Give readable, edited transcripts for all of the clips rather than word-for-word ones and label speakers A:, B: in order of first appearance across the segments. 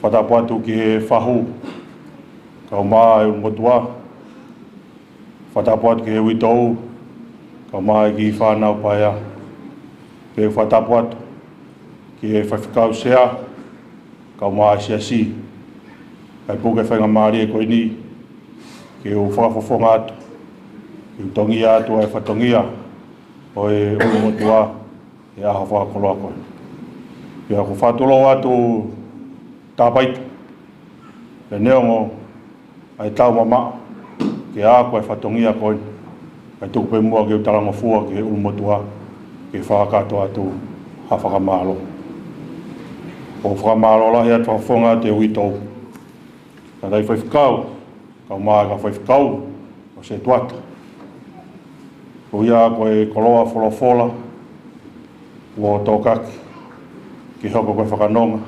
A: whatapuatu ki e whahu, ka maa e motua, whatapuatu ki e witou, ka maa e ki whanau paia, pe whatapuatu ki e whawhikau sea, ka maa e sia si, kai puke whainga maari e koe ni, ki u whakafofonga atu, ki u tongia atu e whatongia, o e motua, e aha whakakoloa koe. Pia ko whatolo atu tāpaita, e neongo ai tau mama, ke a koe whatongia koe, kai tuku pe mua ke utarango fua ke motua, ke whakato atu hawhakamalo. O whakamalo lahi atu whafonga te uitou. Ka dai whaifkau, ka maa ka whaifkau, o se tuata. Ko ia koe koloa wholofola, o tōkaki, ki hoko koe whakanonga,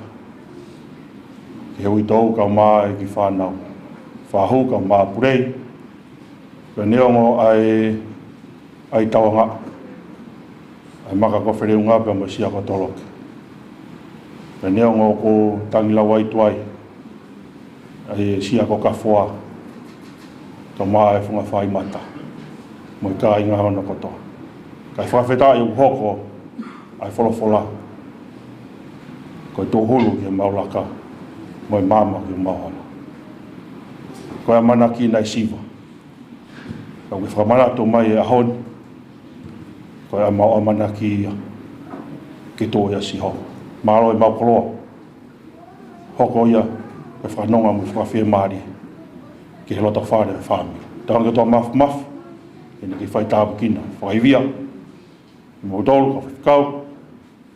A: ki hui tau ka maa e ki whanau. Whahu ka maa purei, ka neongo ai tawanga, ai maka ko whereu ngā pia mo sia ko toloki. Ka neongo ko tangilawa i tuai, ai sia ko ka whoa, ka maa e whunga whai mata, mo i ka inga hona kotoa. Kai whawheta i uhoko, ai wholofola, koe tō hulu ki e maulaka, mo i mama ki e mauhana. Koe a mana ki nai siwa. Kau ke whamana tō mai e ahon, koe a mau a mana ki ia, ki tō ia si ho. Mālo e mau koloa, hoko ia, koe whanonga mo whawhia maari, ki he lota whare e whāmi. Tāanga tō maf, ina ki whai tāpu kina, whaivia, mo tolu, ka whikau,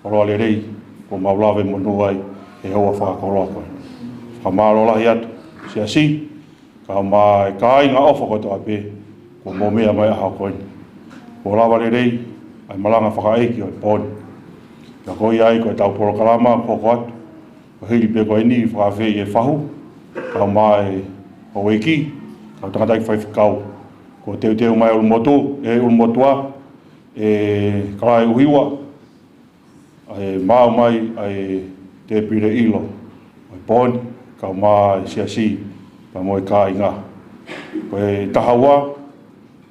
A: koloa le rei, ko maulawe monu ai e hoa whakakoloa koe. Whamaro lahi atu, sia si, ka maa e ka inga ofa koe toa pē, ko mō mea mai aha koe. Ko lawa le rei, ai malanga whakaeiki o e pōni. Ka koi ai koe tau poro kalama, koko atu, ko hiri pē koe ni whakawhei e whahu, ka maa e o eki, ka tangatai whaifkau, ko teu mai ulmotua, e karai uhiwa, ai mau mai ai te pire ilo ai pon ka mai sia si pa moi ka inga koe tahawa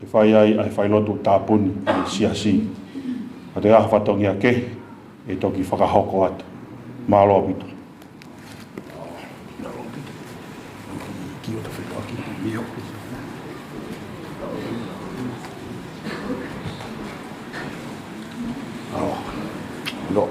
A: e fai ai fai lotu tapuni sia si ate a fatongia ke e toki whakahoko atu malo apitu ki o te whakaki mio no.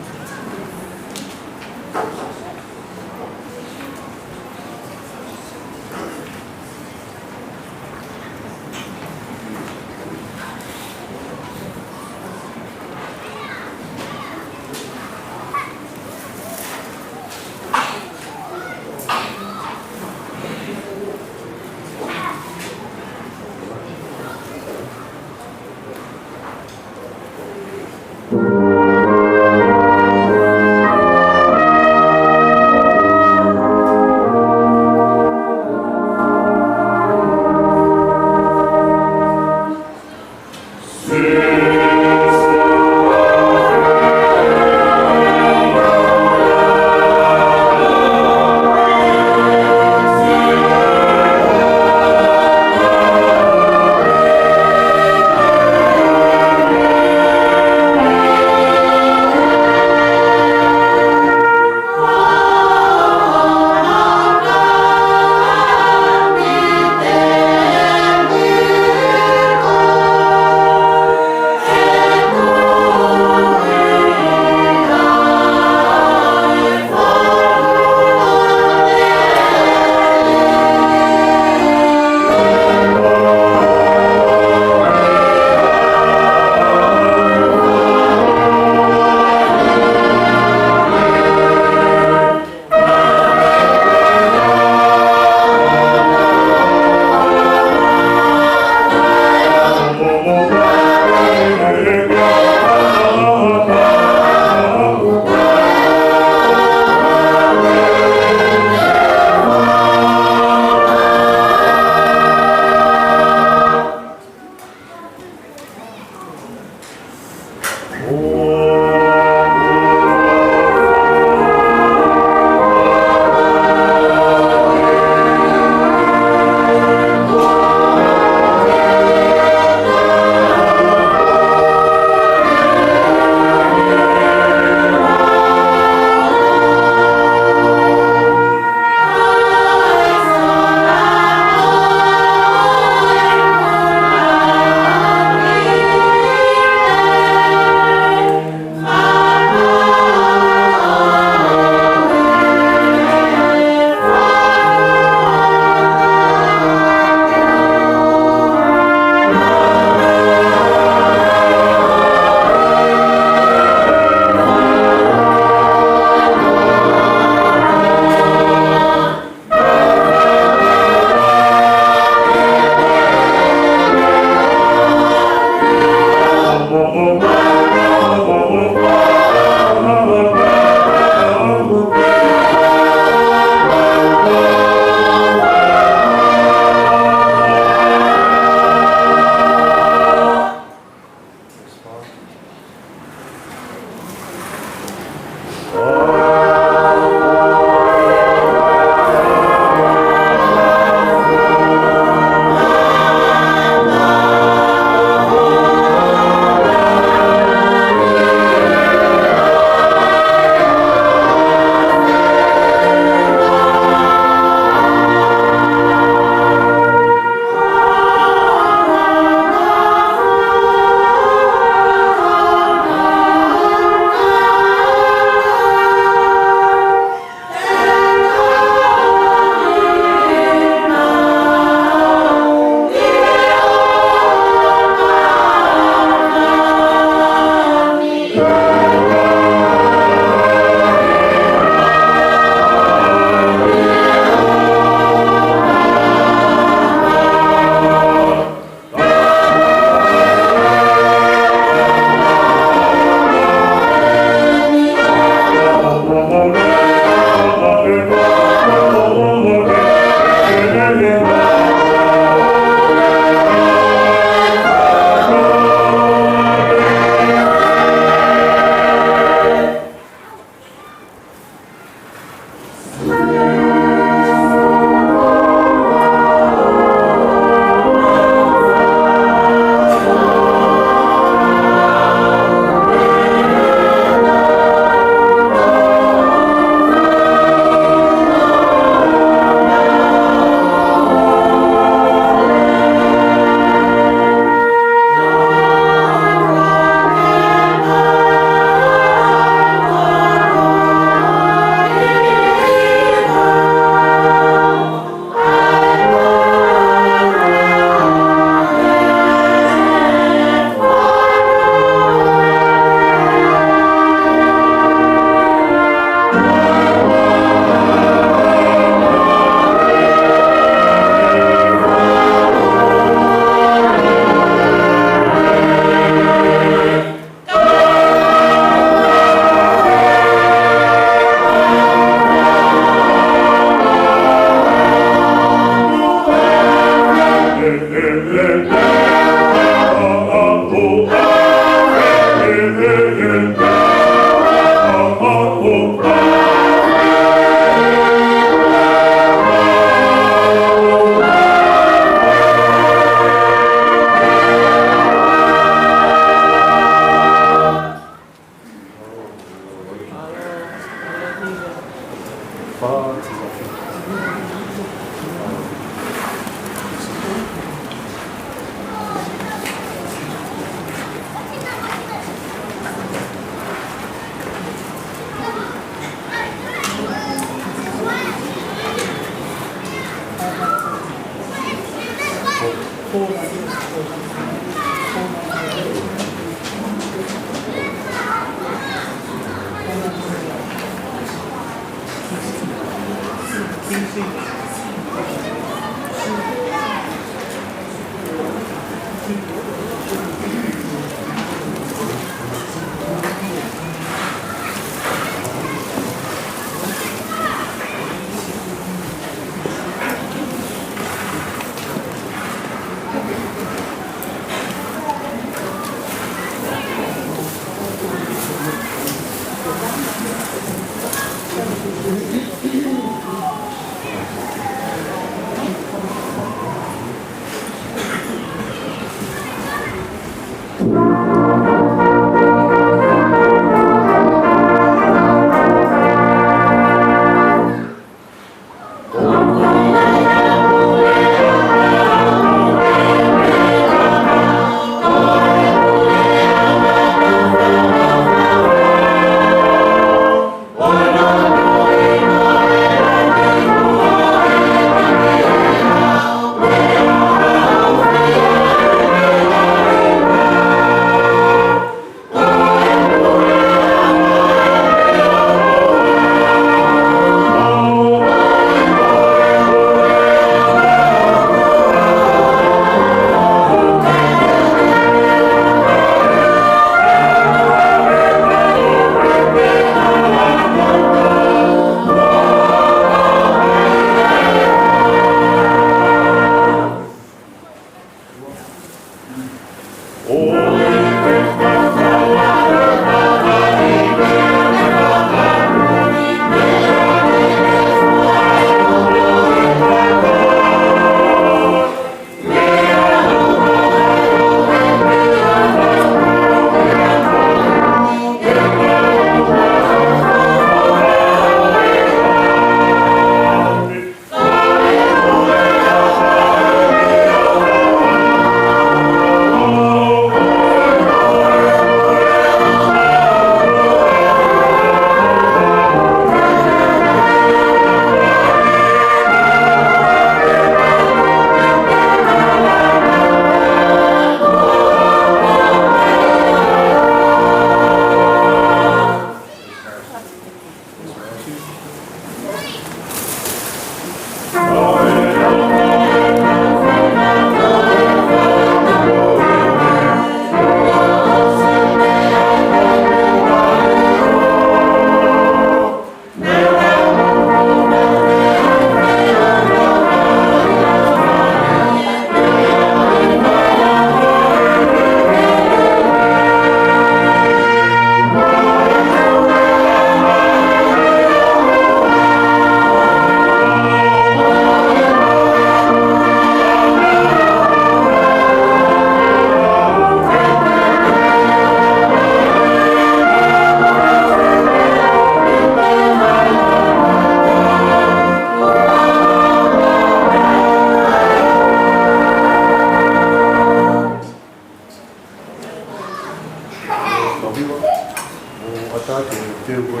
B: Patate, teu con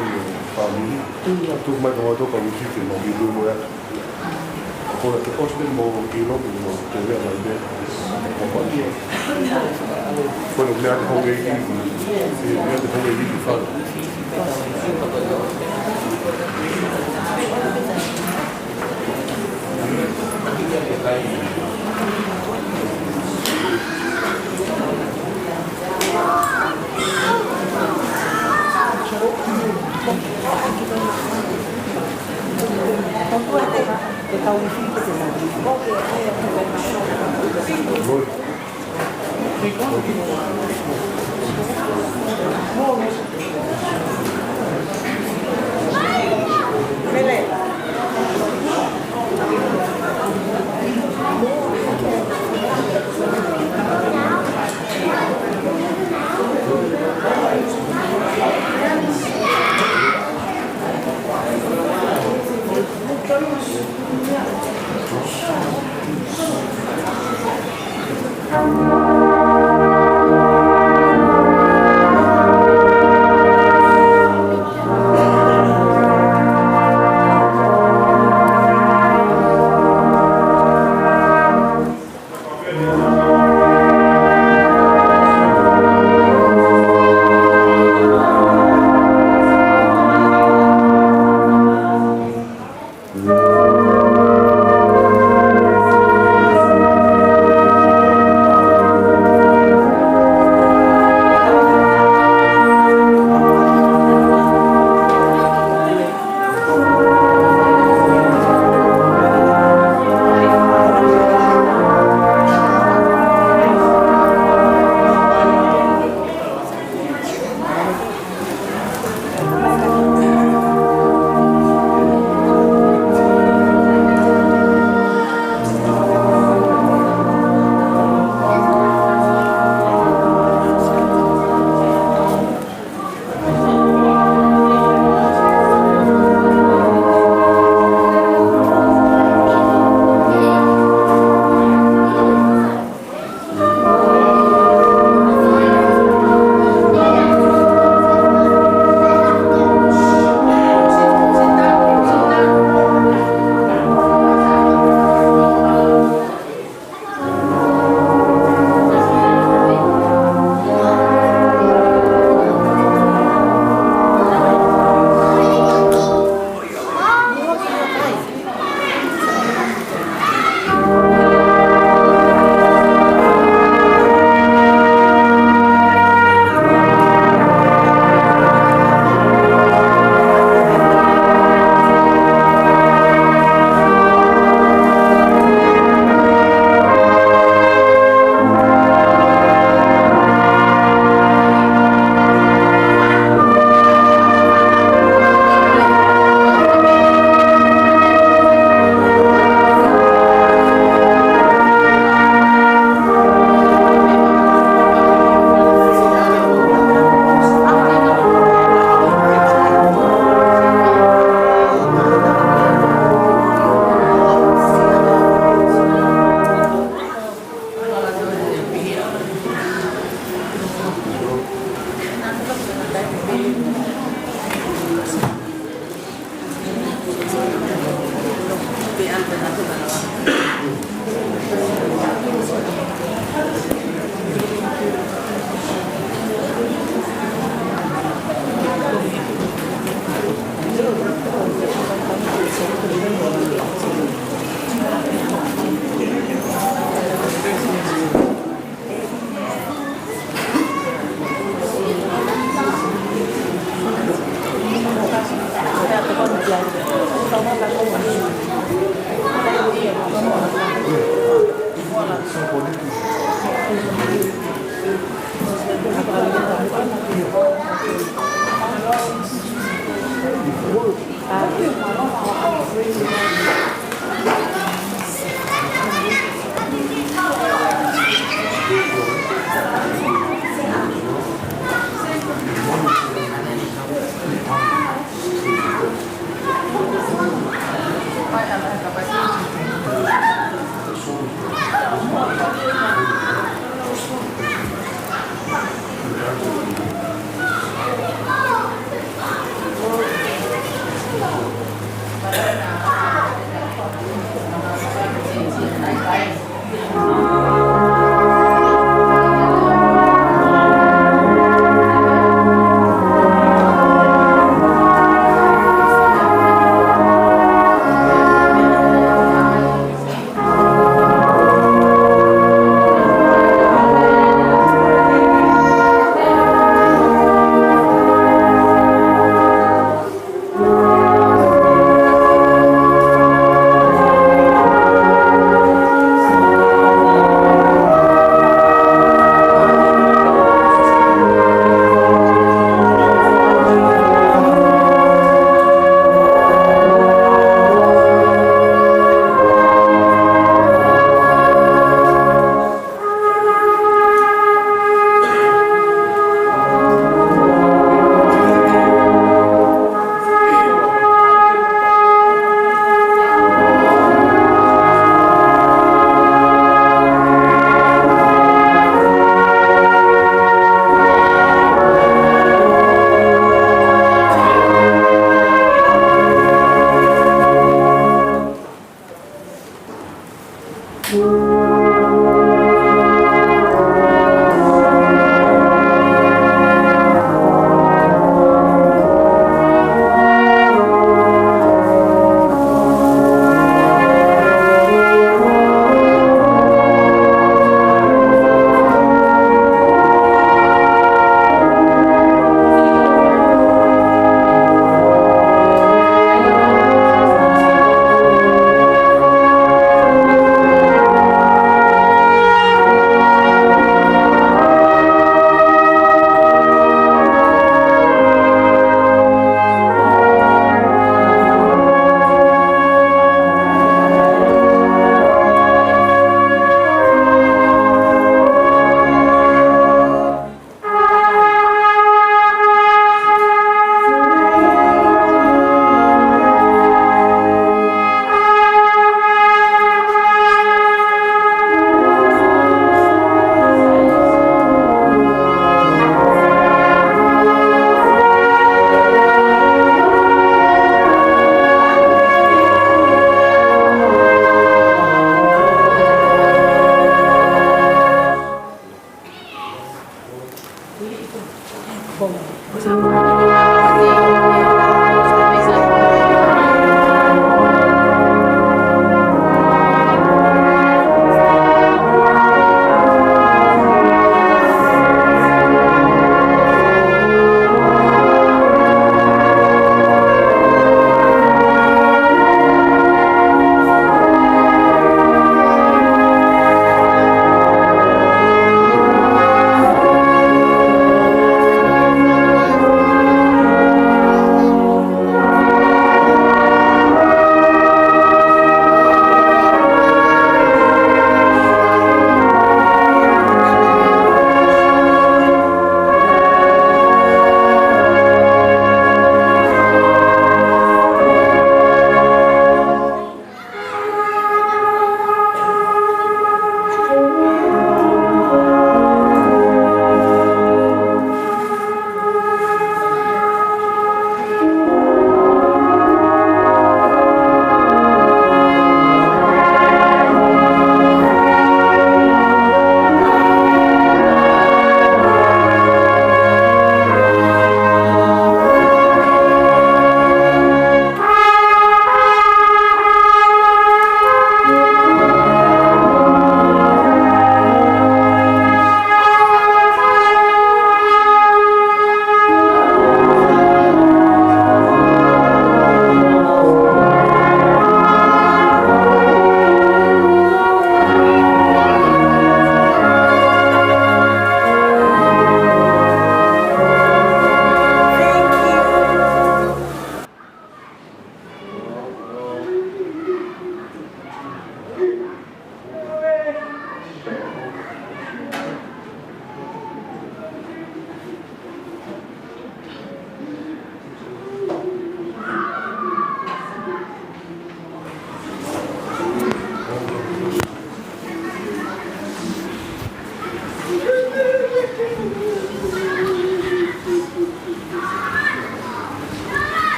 B: famiglia, tu mai come tu con i figli non vi due ancora che costa il modo che lo può tenere la idea un po' di quello che ha come i figli fanno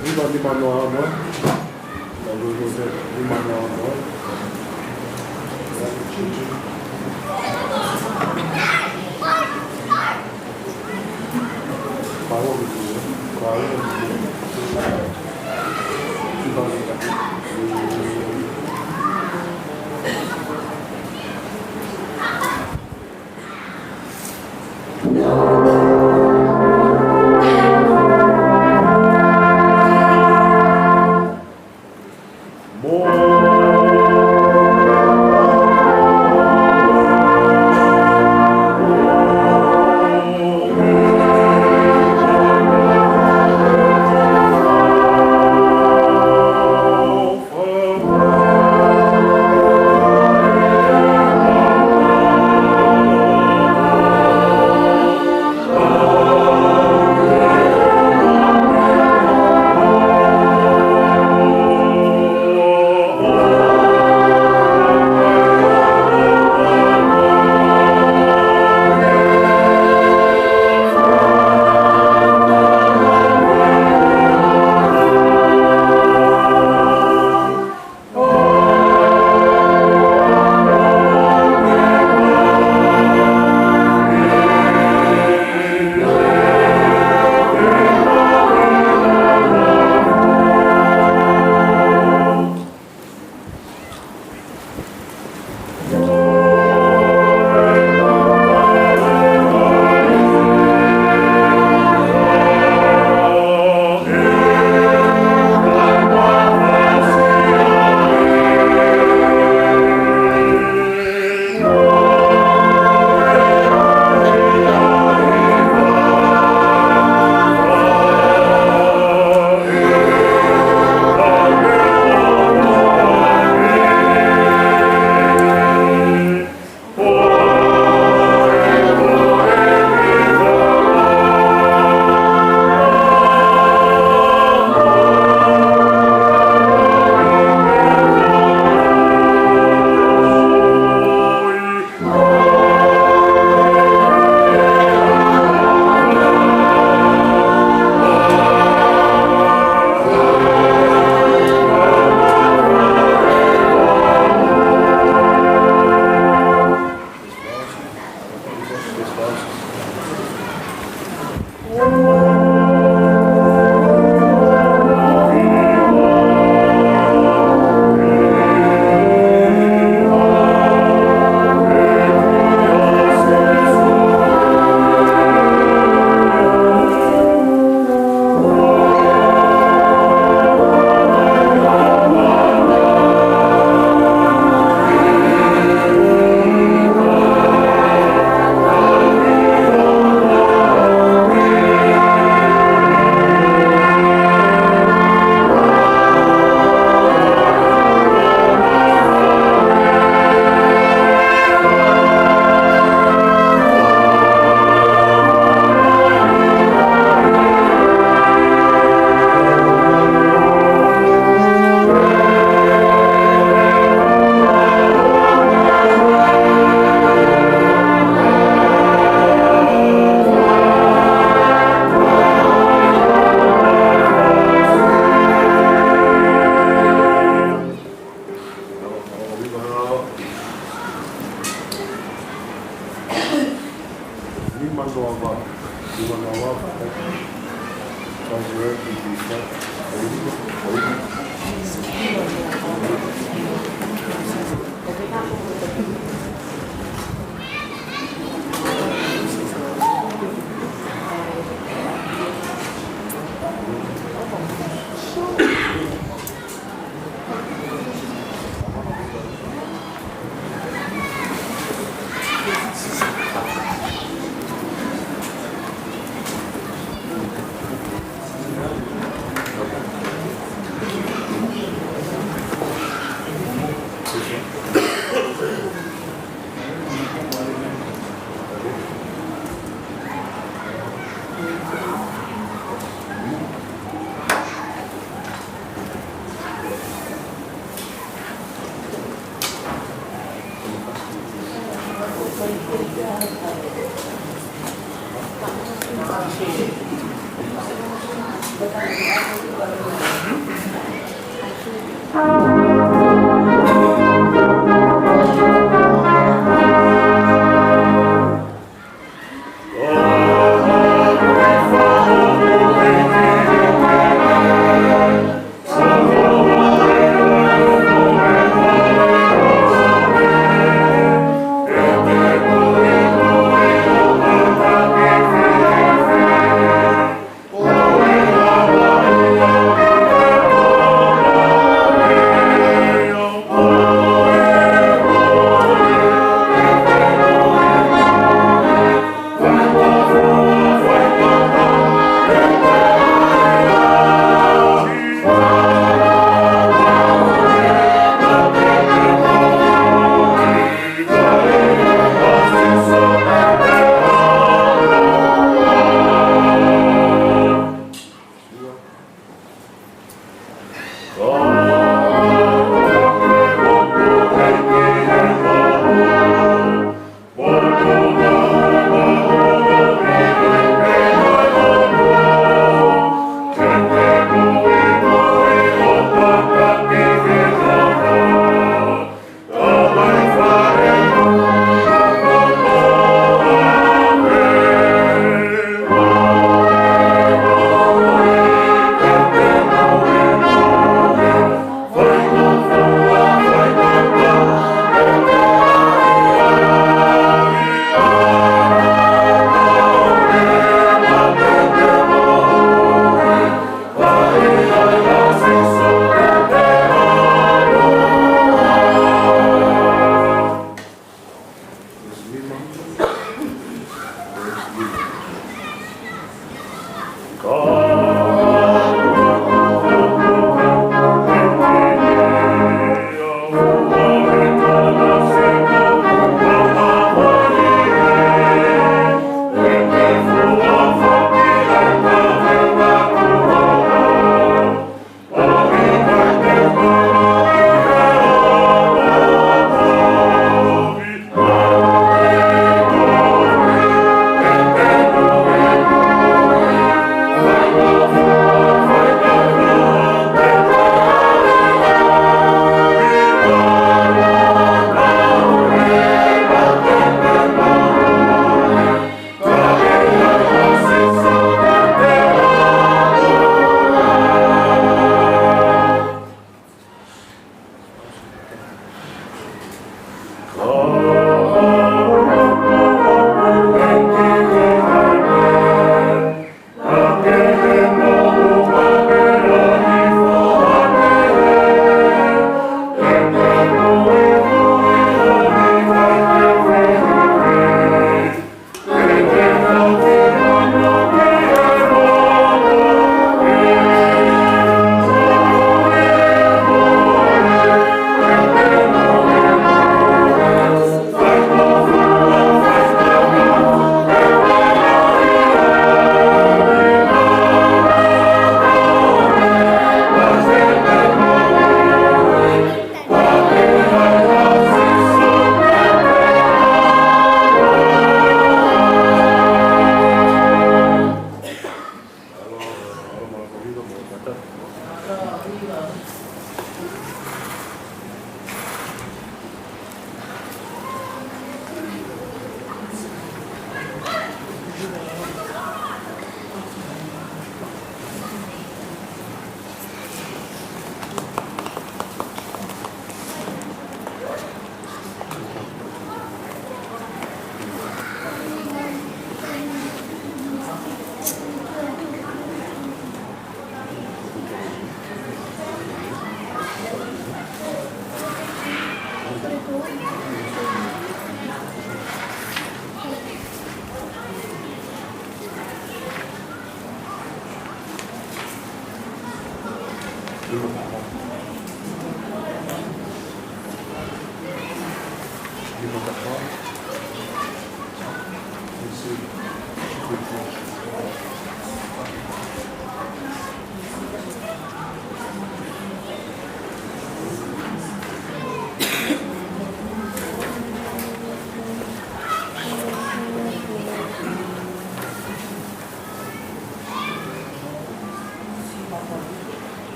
B: Arriva di mano a mano, la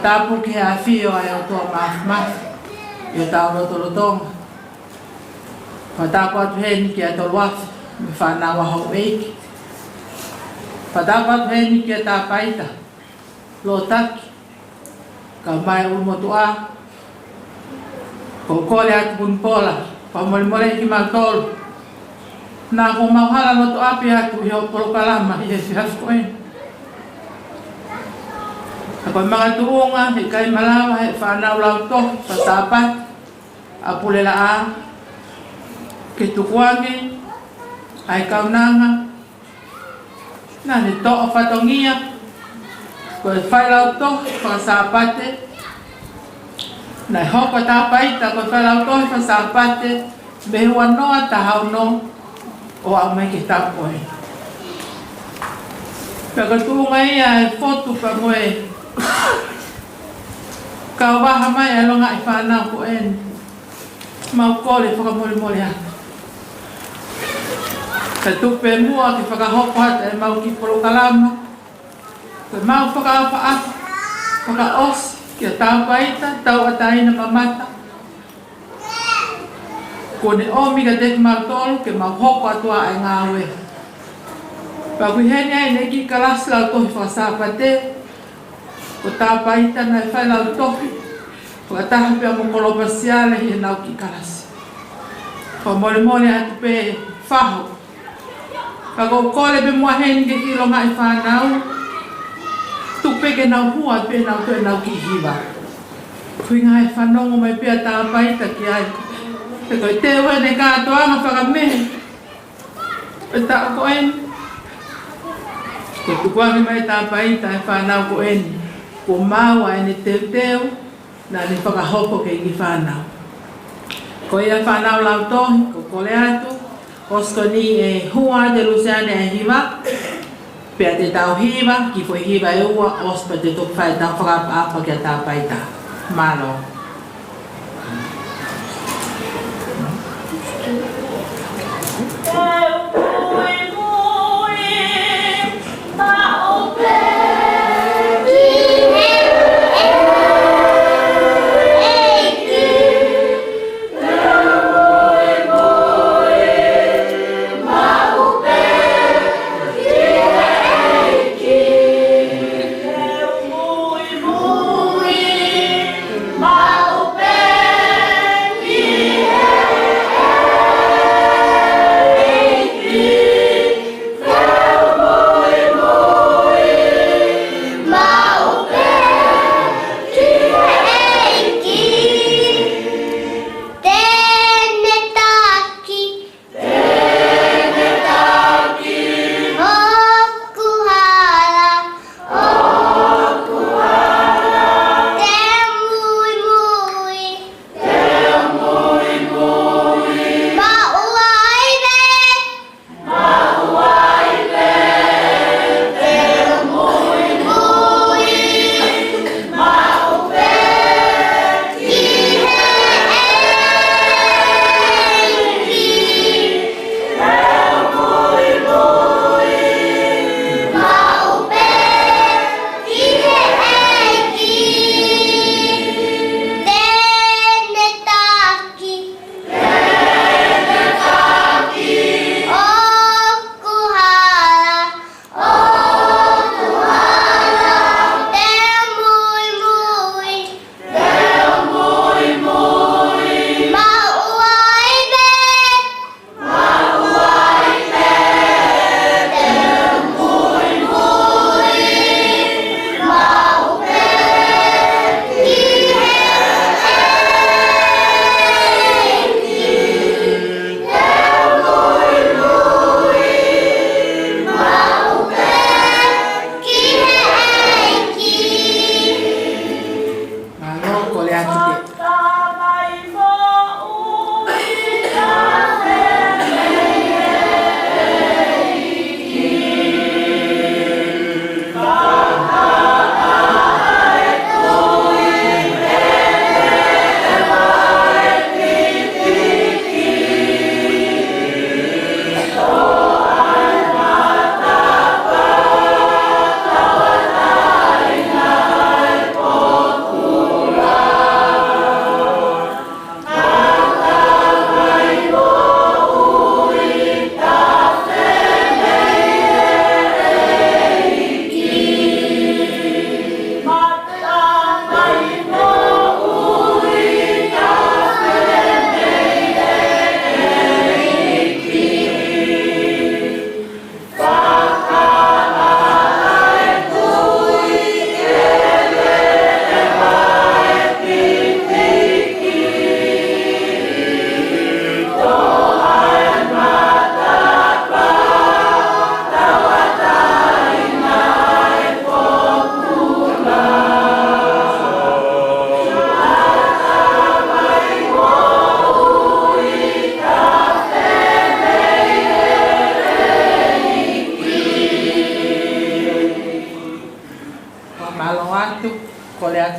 C: tapu ke afio ai o toa maf i o tau rotorotonga. Whatapu atu heni ki a tolu afi, me whanau a hau eiki. Whatapu atu heni ki a tā paita, lo taki, ka mai umotu a, ko kore atu punpola, pa mole ki mau tolu. Nā ko mauhala lotu api atu i hau polo kalama i hesi hasko e. Ako i mga tuunga, he kai malawa, he whanau lau tohi, pa tāpat, a pulela a, ke tukuangi, ai kaunanga, nā ni to'o whatongia, ko e whai lau tohi, pa tāpate, nā i hoko tāpaita, ko e whai lau tohi, pa tāpate, me hua noa ta hau no, o au mai ke tapo e. Peka tuunga ia e fotu pa moe, ka waha mai e longa i whanau ko eni. Mau kore whakamori atu. Ka tupe mua ki whakahoko hata e mau ki poro kalama. Ka mau whakahapa aku, whakaosi ki a tau paita, tau ataina mamata. Ko ne omi ka teki mau tolu ke mau hoko atua e ngāwe. Paku heni ai ne ki kalasi lau tohi whakasapate. Ko tā paita na e whai lau tohi. Whakataha pia mo kolopa siale hi e nau ki kalasi. Whamore atu pe whaho. Kako kore pe mua heni ke ki longa i whanau. Tupe ke nau hua pe nau tue nau ki hiwa. Kui ngai whanongo mai pia tā paita ki ai. Te koi te ue ne kātoanga whakamehe. E tā ko eni. Ko tukuangi mai tā paita e whanau ko eni. Ko maua e ne teu. Nā ni whakahoko ke i whanau. Ko ia whanau lau tohi, ko kore atu. Osko ni e hua te luseane e hiwa. Pea te tau hiwa, ki fo hiwa e ua, ospa te tuk whai tau whakapa ki a tā paita. Malo.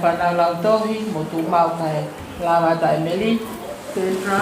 C: whanau lau tohi, mo tu mau kai lawa tai meli, Petra.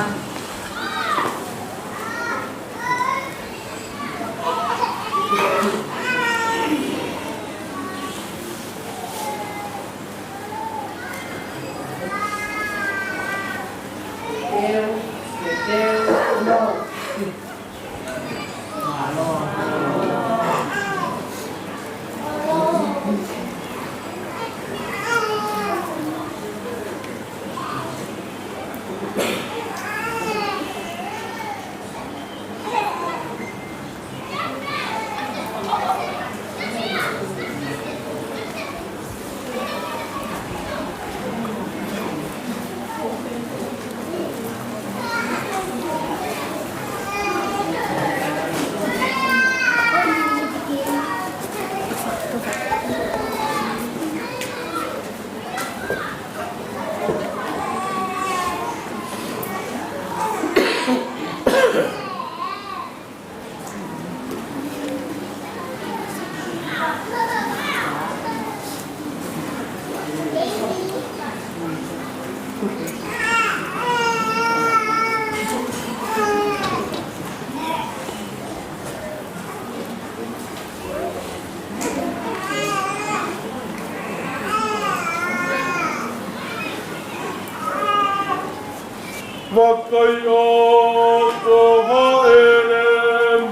B: Wakai o ko haere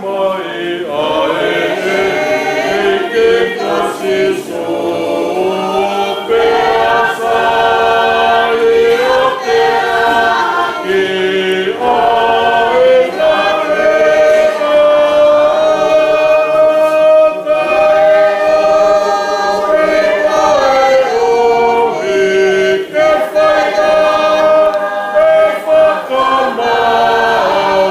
B: mai ae ke kasi so pe asai o te ake ae na reka tae o he ke whaia Kamau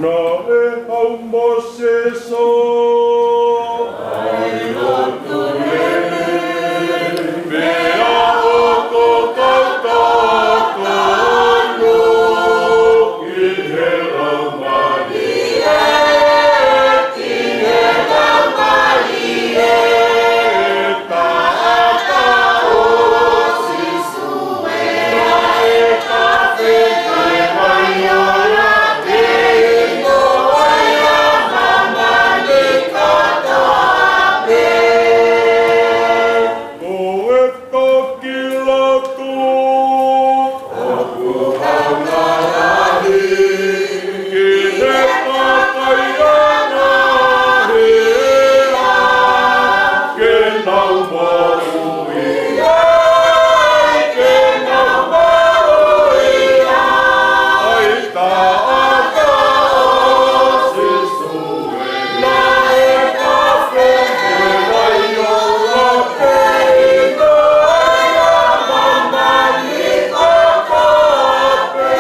B: Na e hau mo se so. Ai o tu lene. Mea o ko kautaka no. I he au mani e. I he au mani e. Ta ata o si sue. Na e ka whete mai o la te no ai a mama ni kata me. Ko e ka kilatu. Oku au na rahi. Ki he pakai ana hea. Ke nau maru ia. Ke nau maru ia. Ai ta ata o si sue. Na e ka whete mai o la te no ai a mama ni kata pe.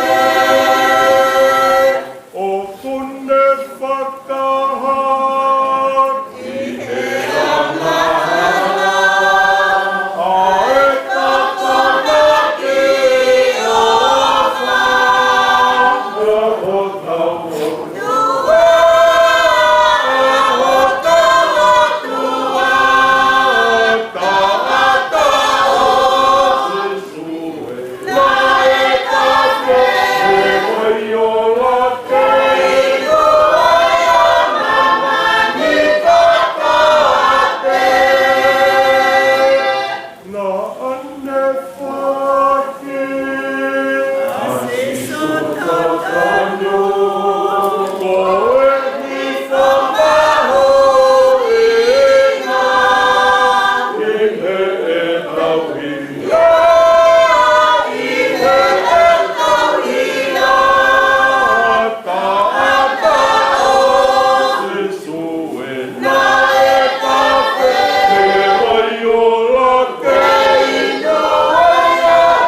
B: O tune whakaha. I he amahana. A e tatana ki o wha. Na o tau o tua. Na o tau o tua. Ta ata o si sue. Na e ka whete mai o la te no ai a mama ni kata pe. Na ane whake. Asisun katanyo. Ko e ni whamaho inga. I he e tauhia. I he e tauhia. Ta ata o si sue. Na e ka whete mai o la te no ai a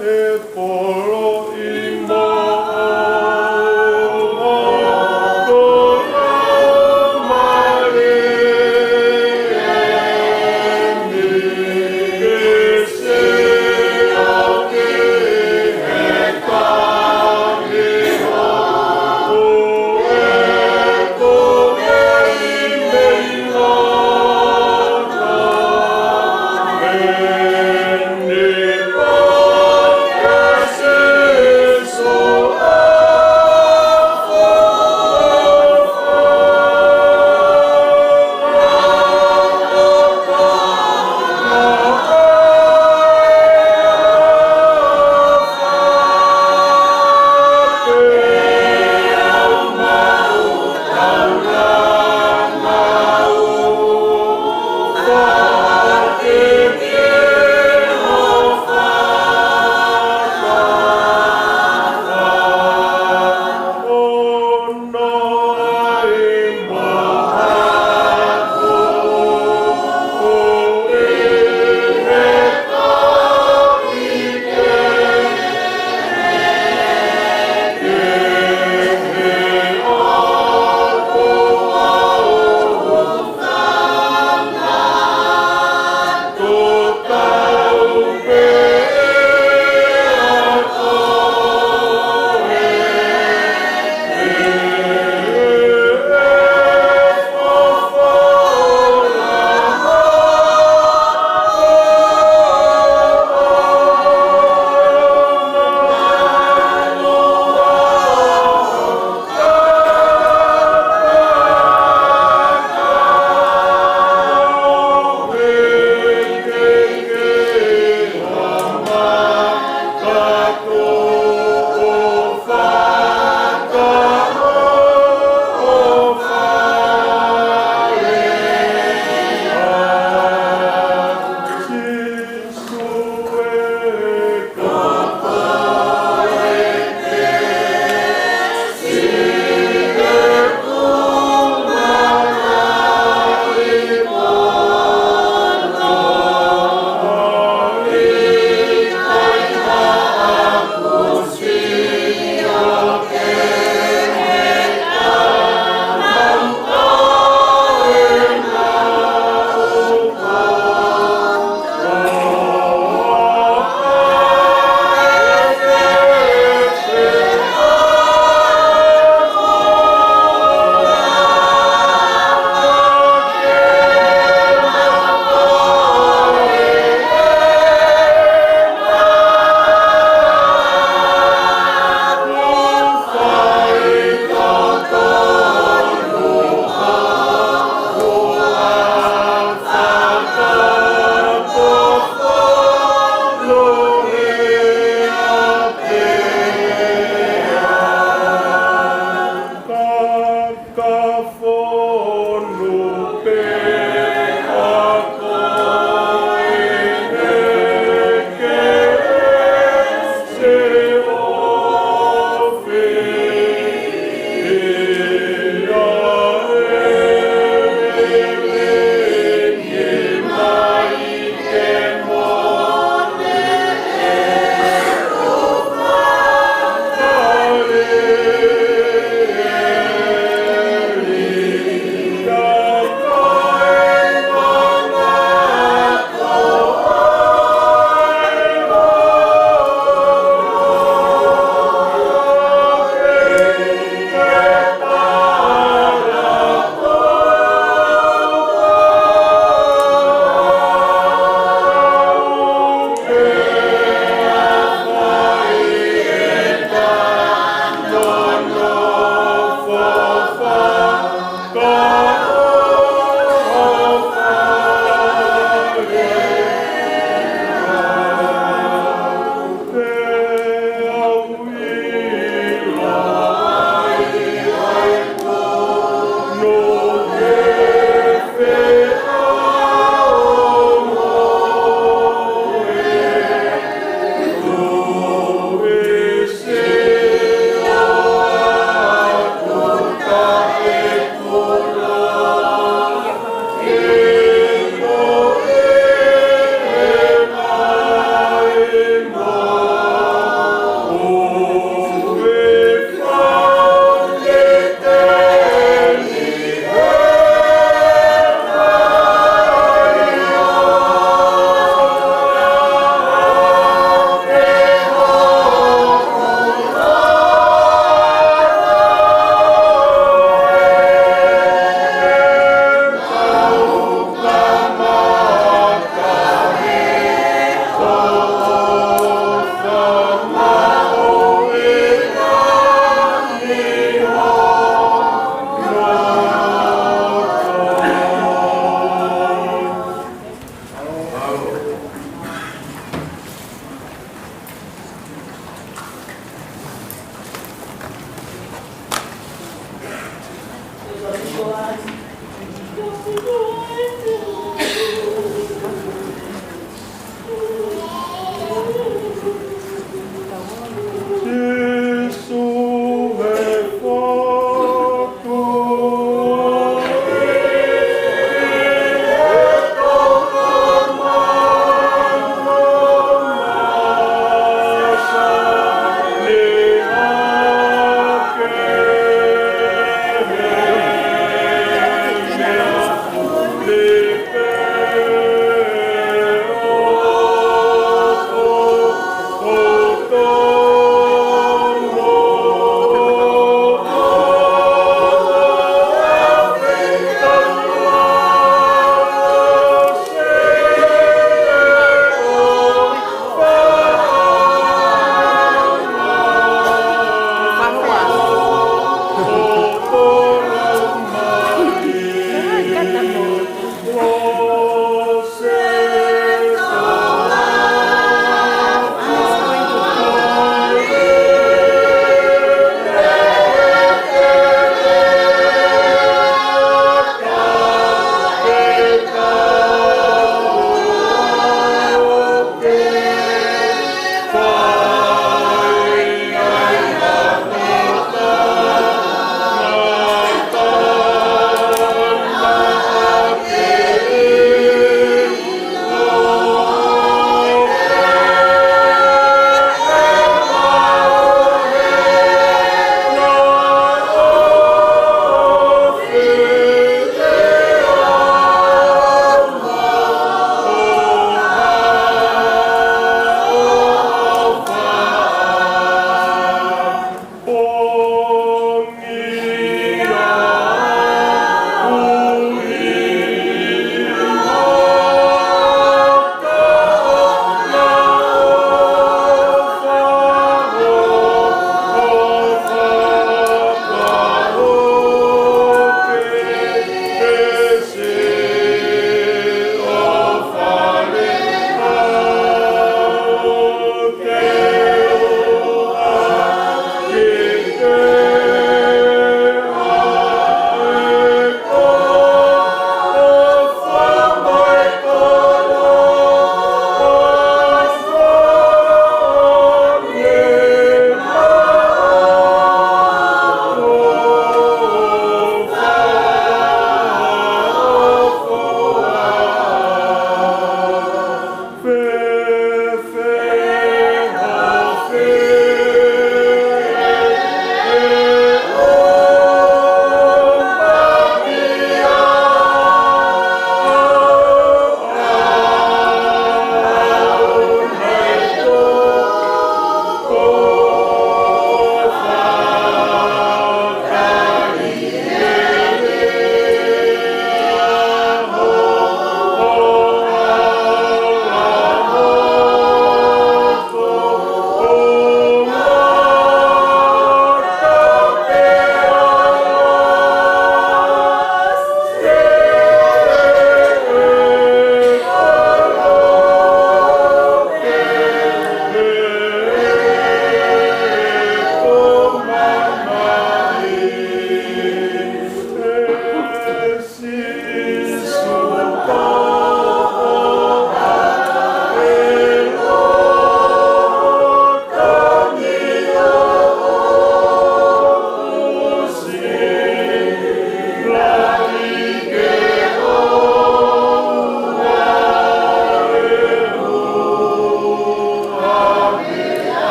D: Say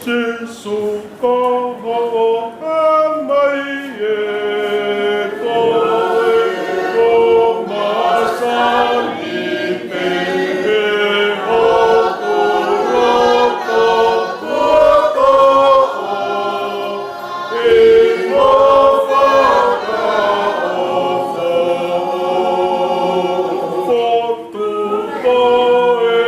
B: Jesus ko amai e koe ko masani pe hoko roko koko e no whaka o fotu koe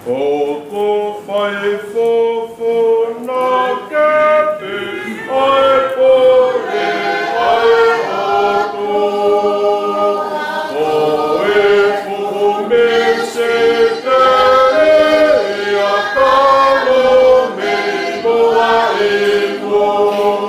B: O fai fofo na kepe, ai pore, ai hoto. O e fuhu me se kere, a talo me moa e mo.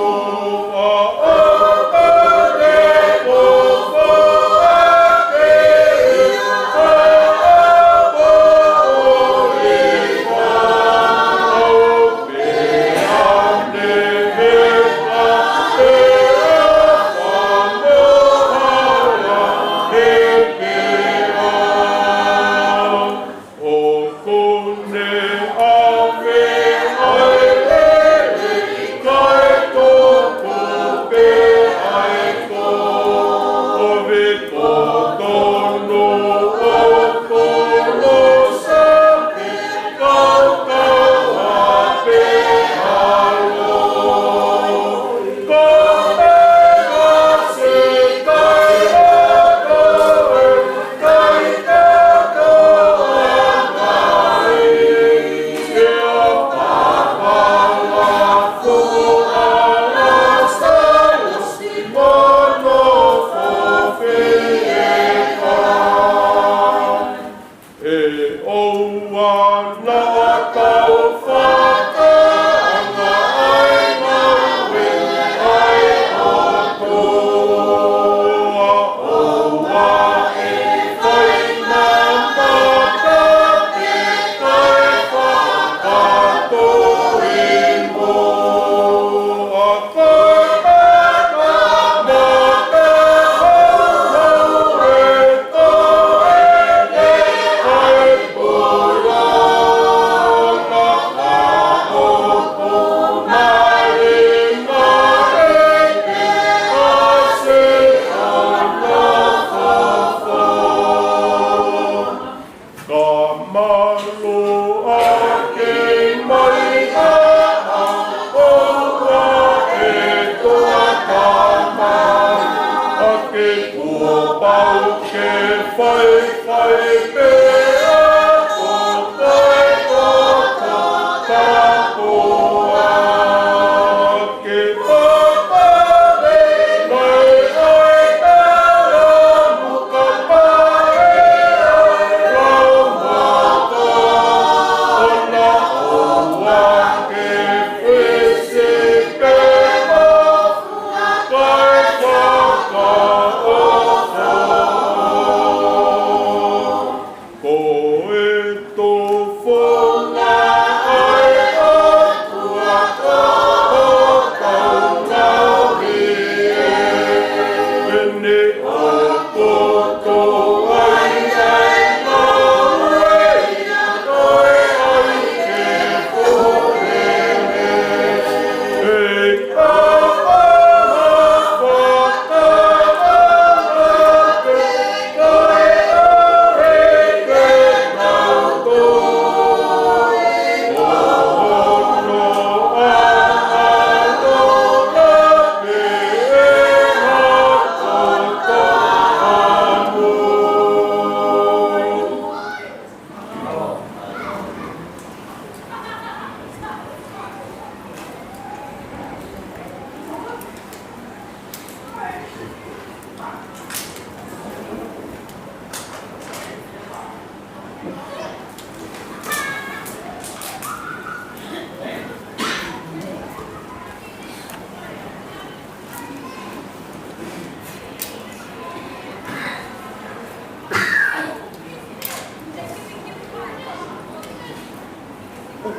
B: Se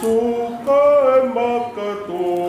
B: suka e makato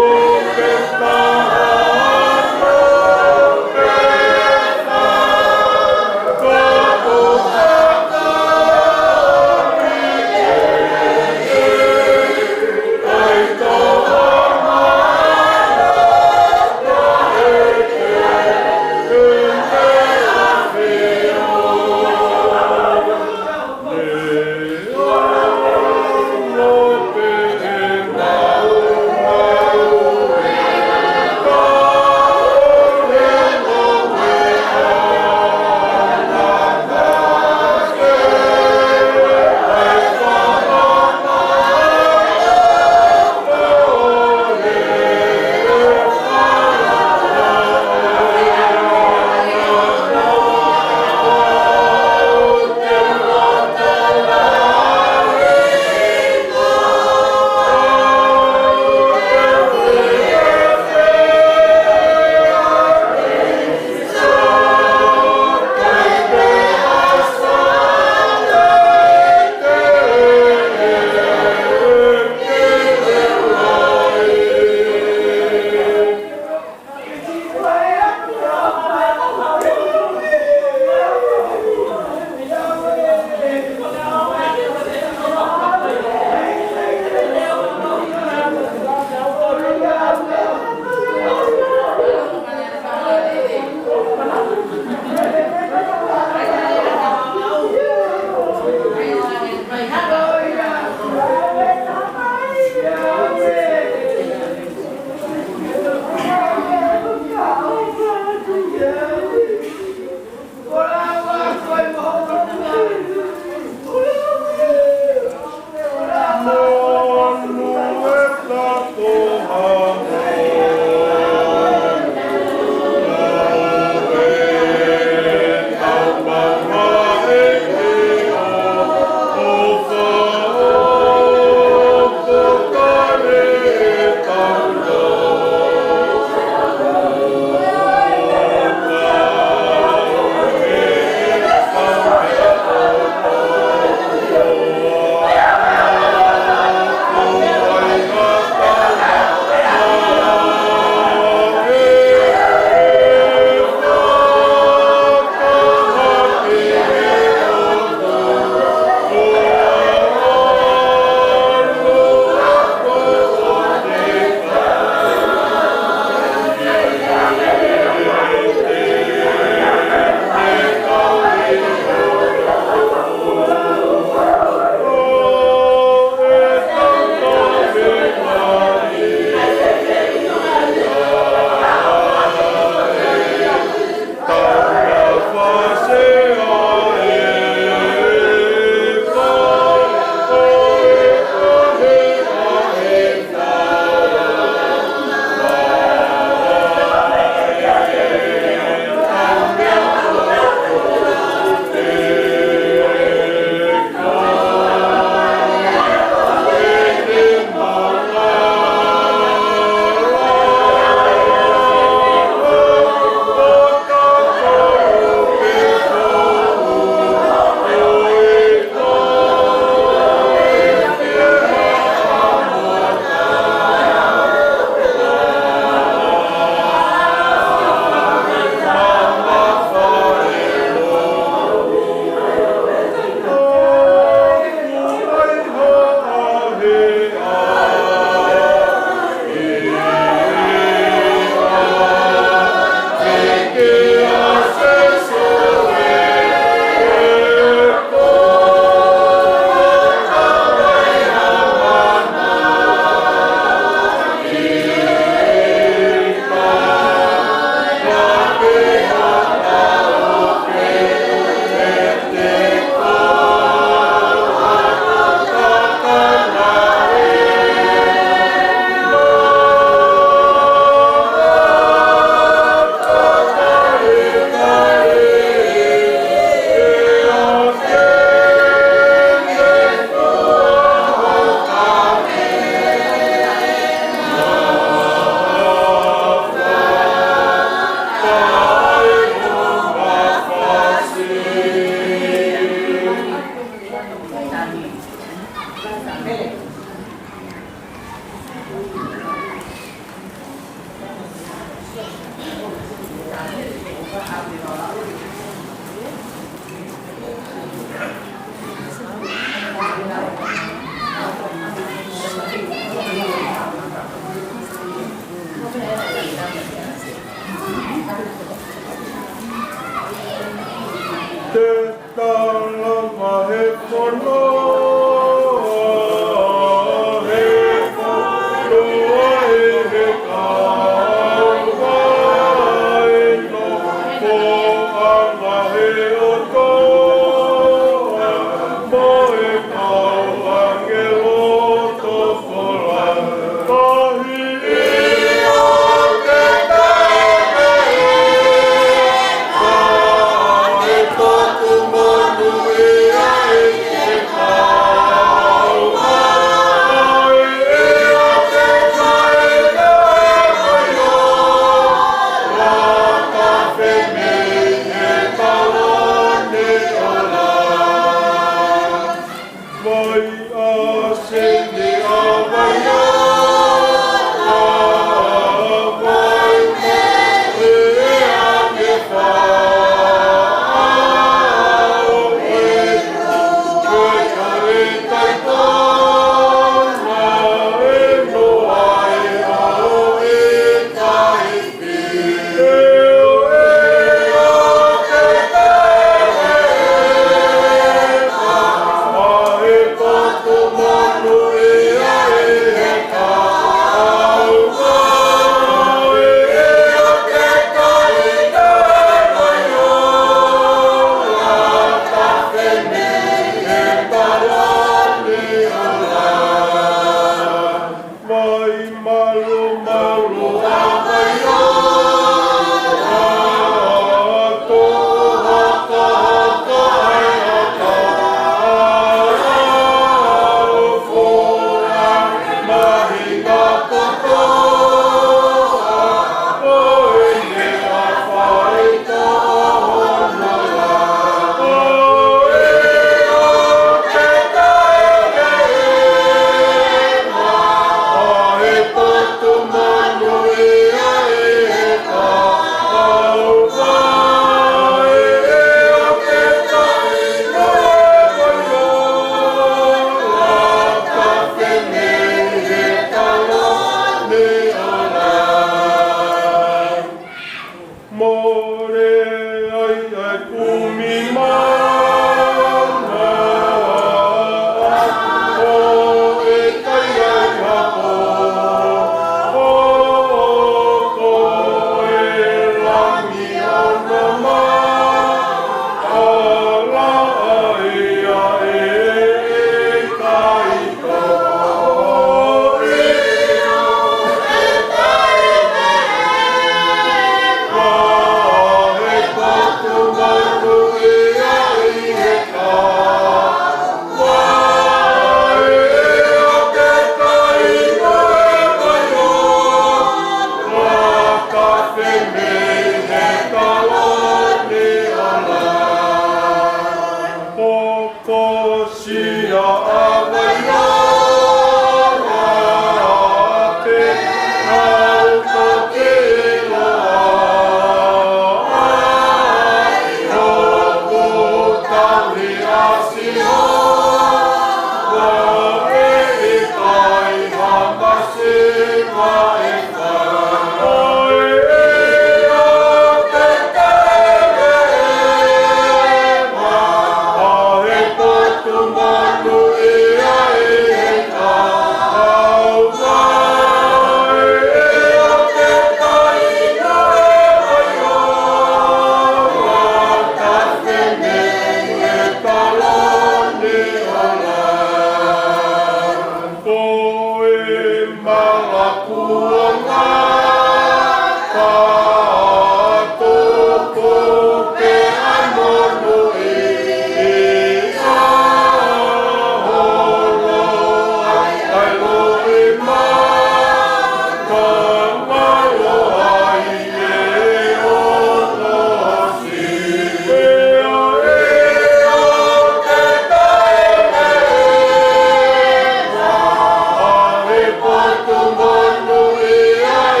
D: Porto Mondo e a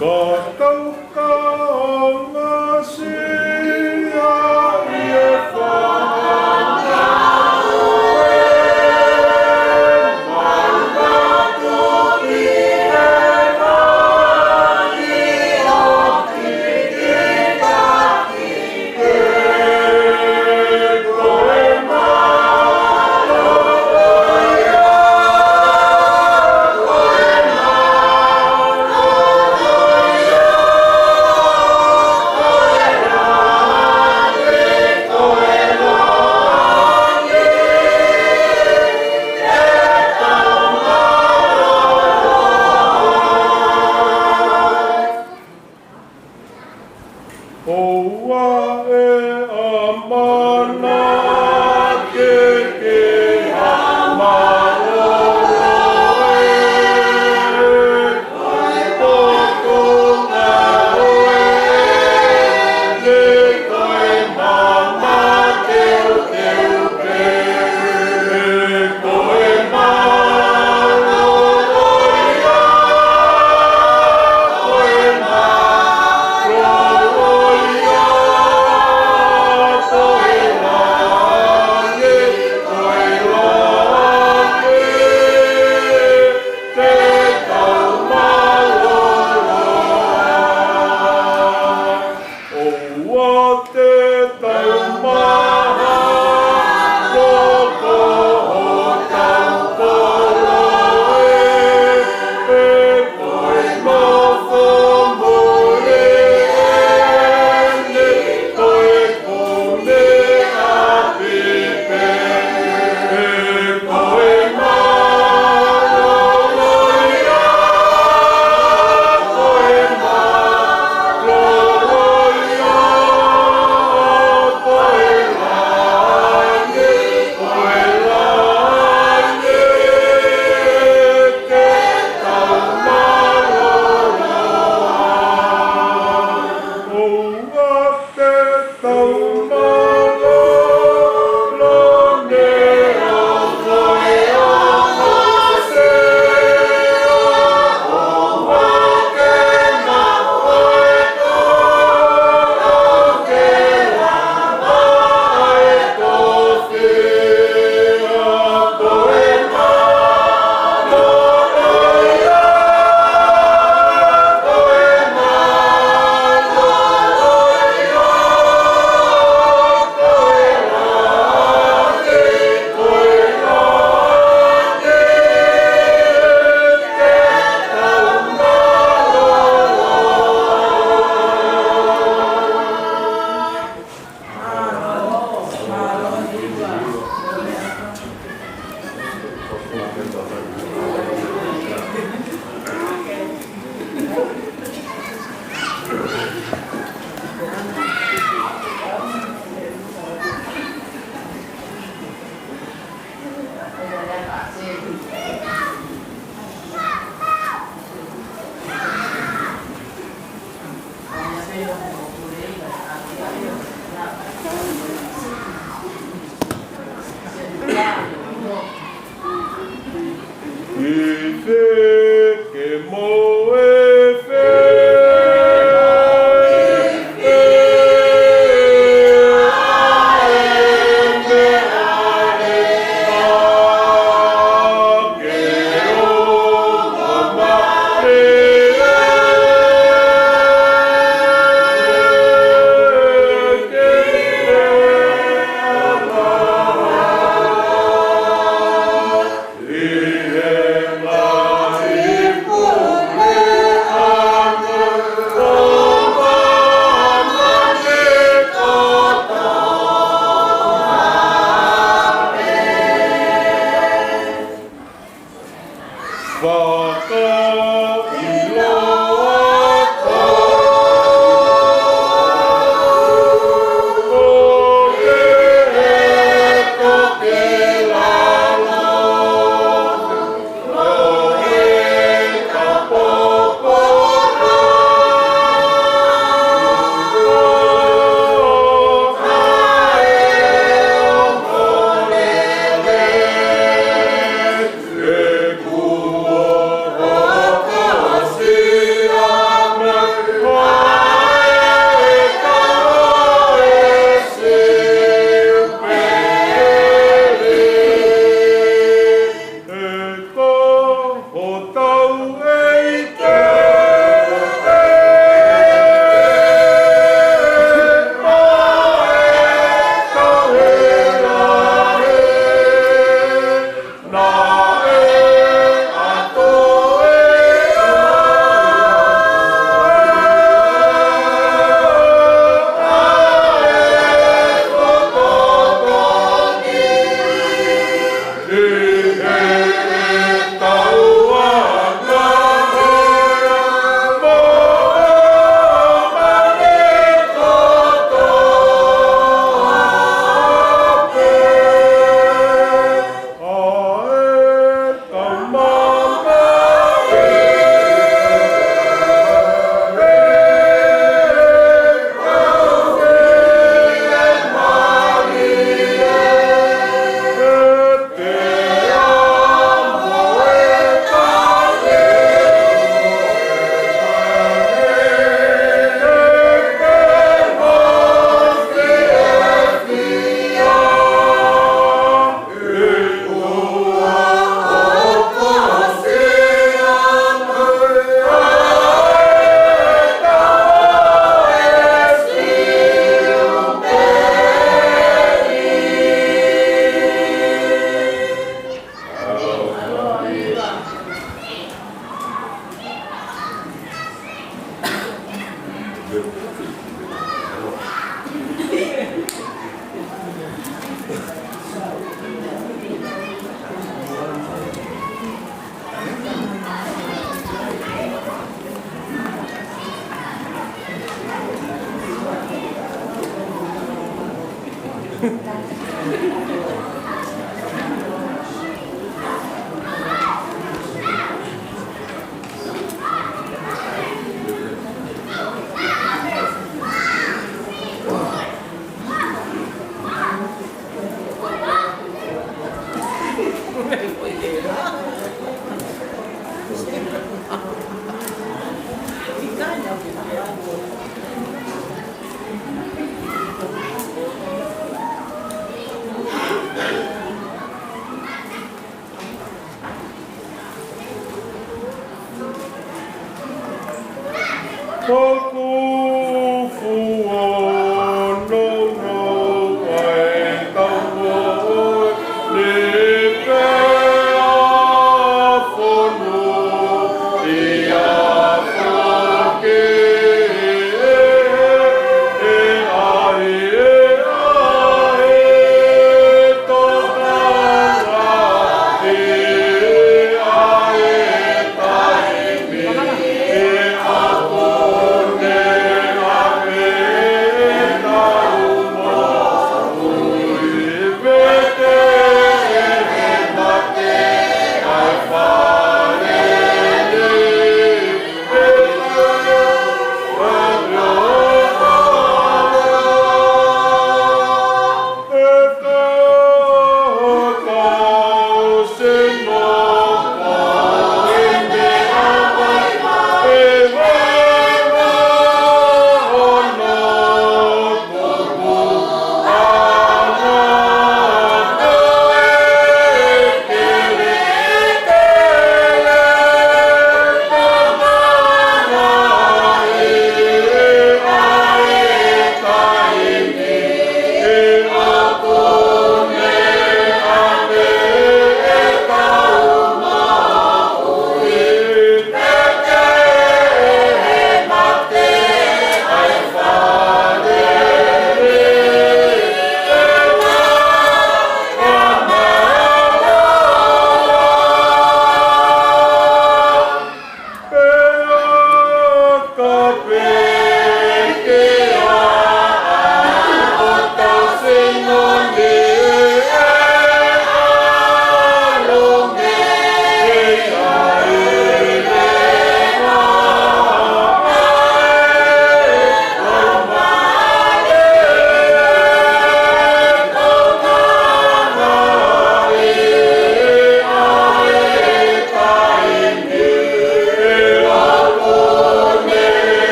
D: Oh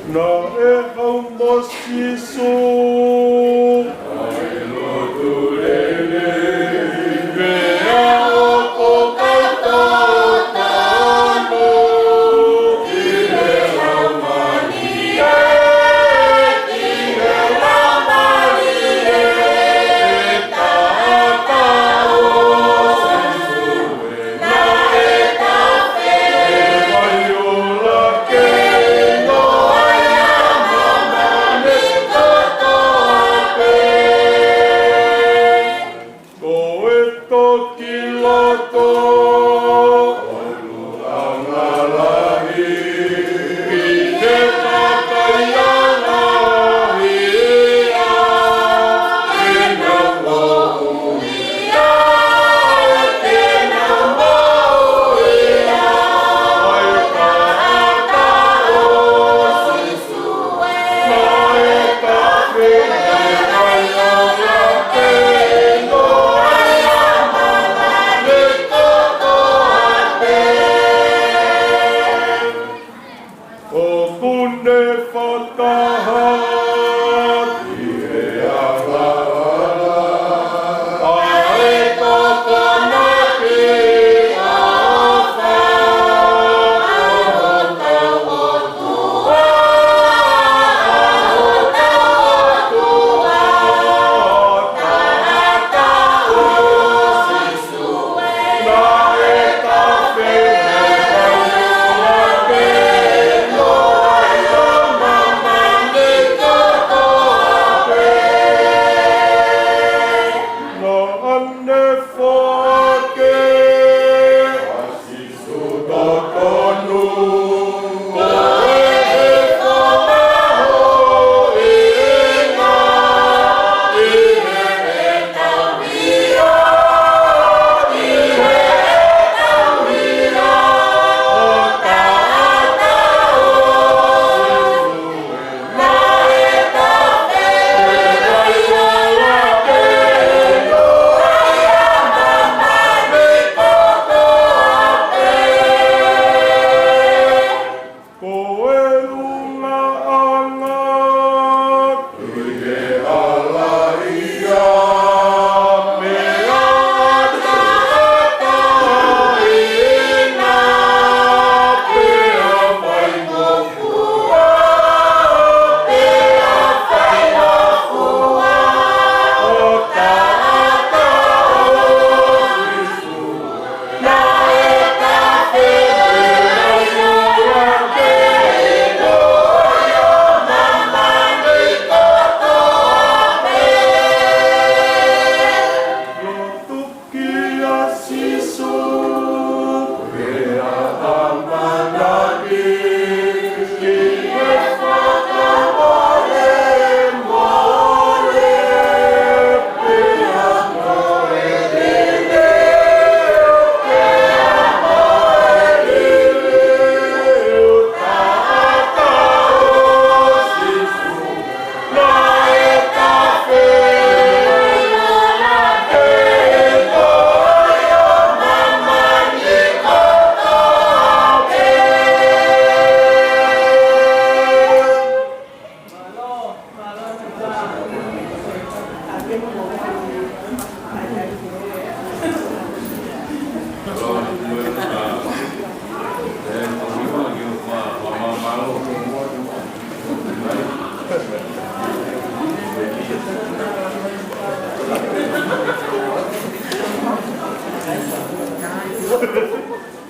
B: Na e au mosiso.
D: Hey!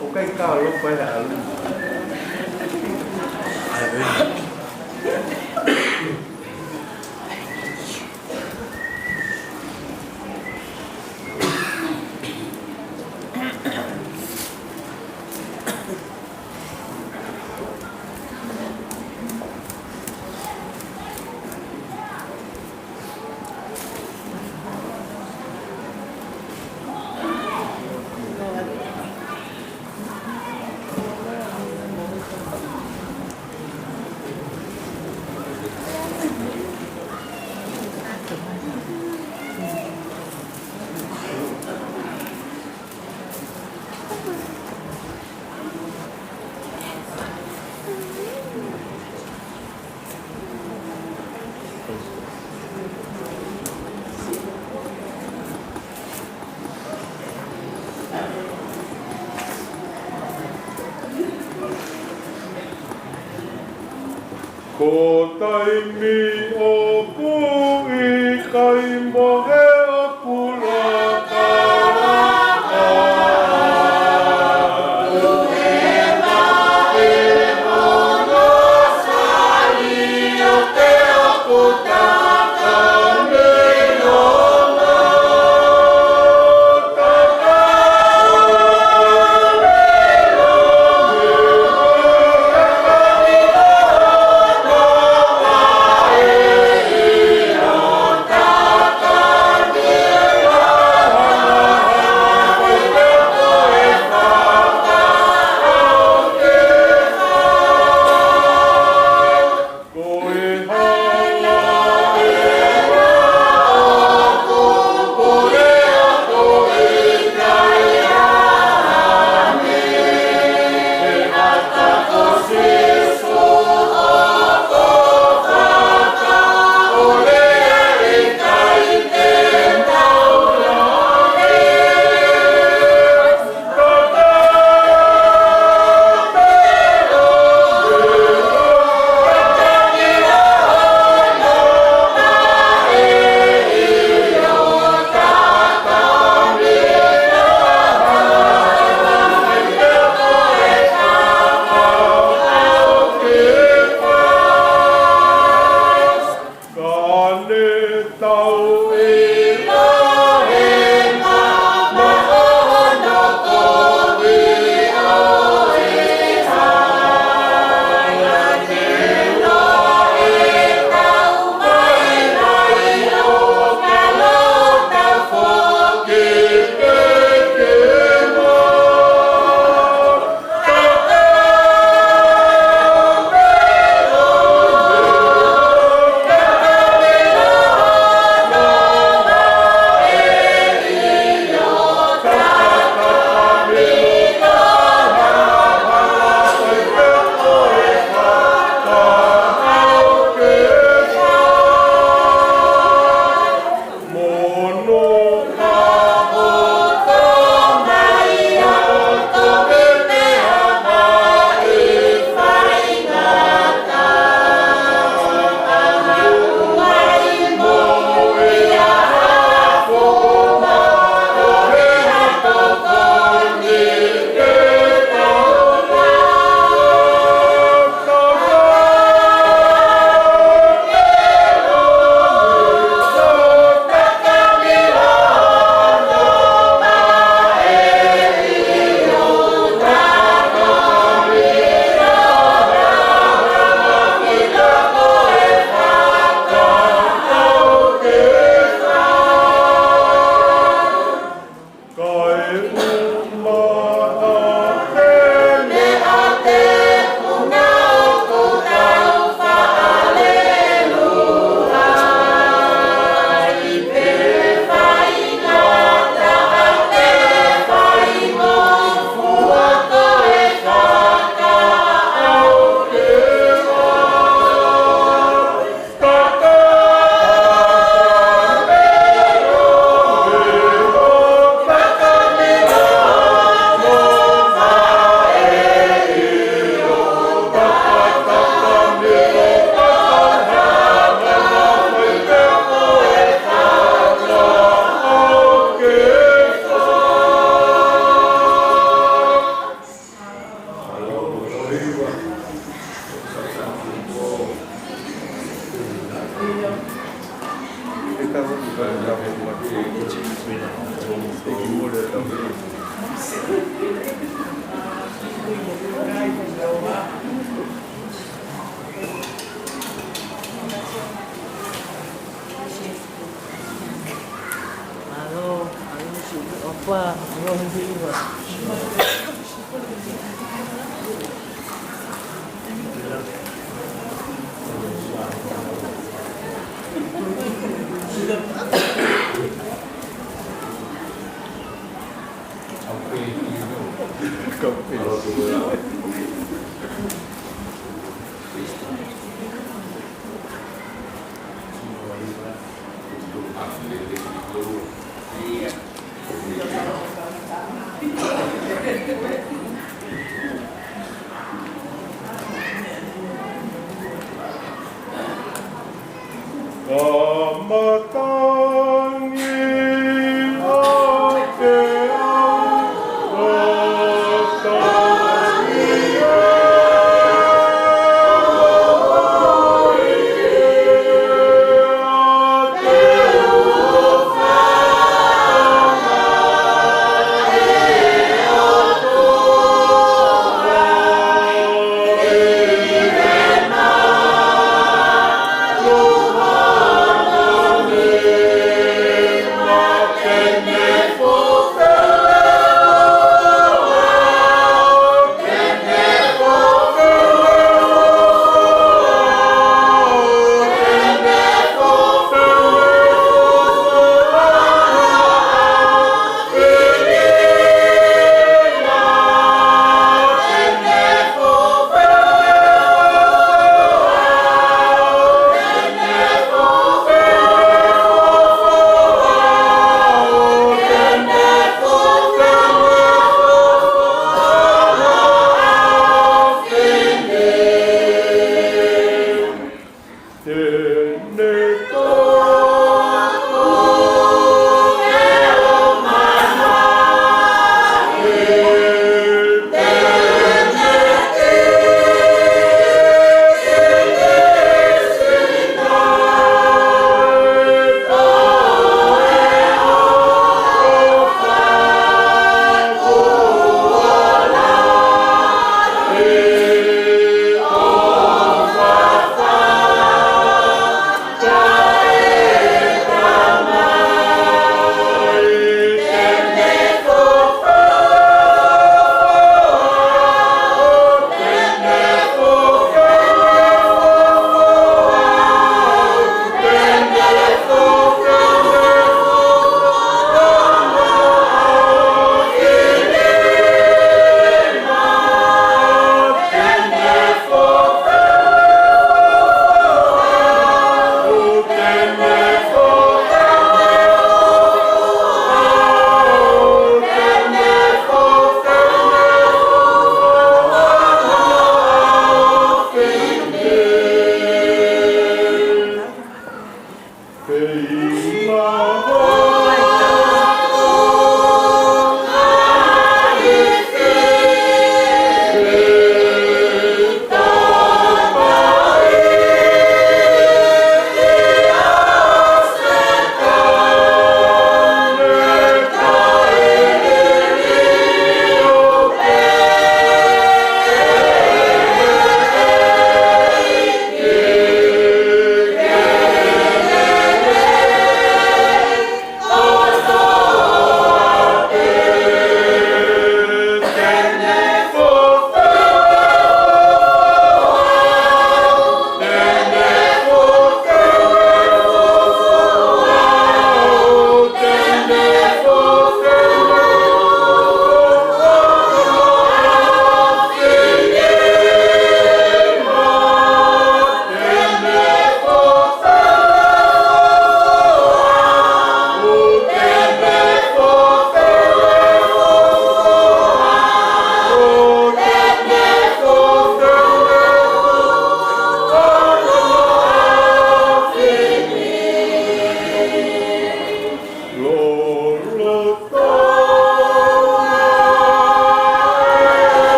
B: O kai ka lo pa ya alu. Ko taimi o pui kai mohe o pula kawa. Tuema e mono sali o te o kutaka me lona. Taka me lona.
A: Matangi ate au,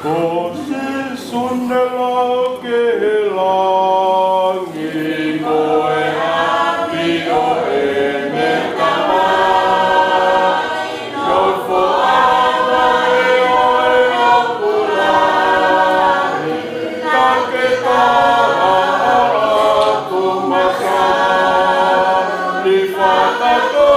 B: Ko se sunela ke langi ko e hapi o e me kamai yo fo ana e oe o kulani ka ke taha atu masa ni whakato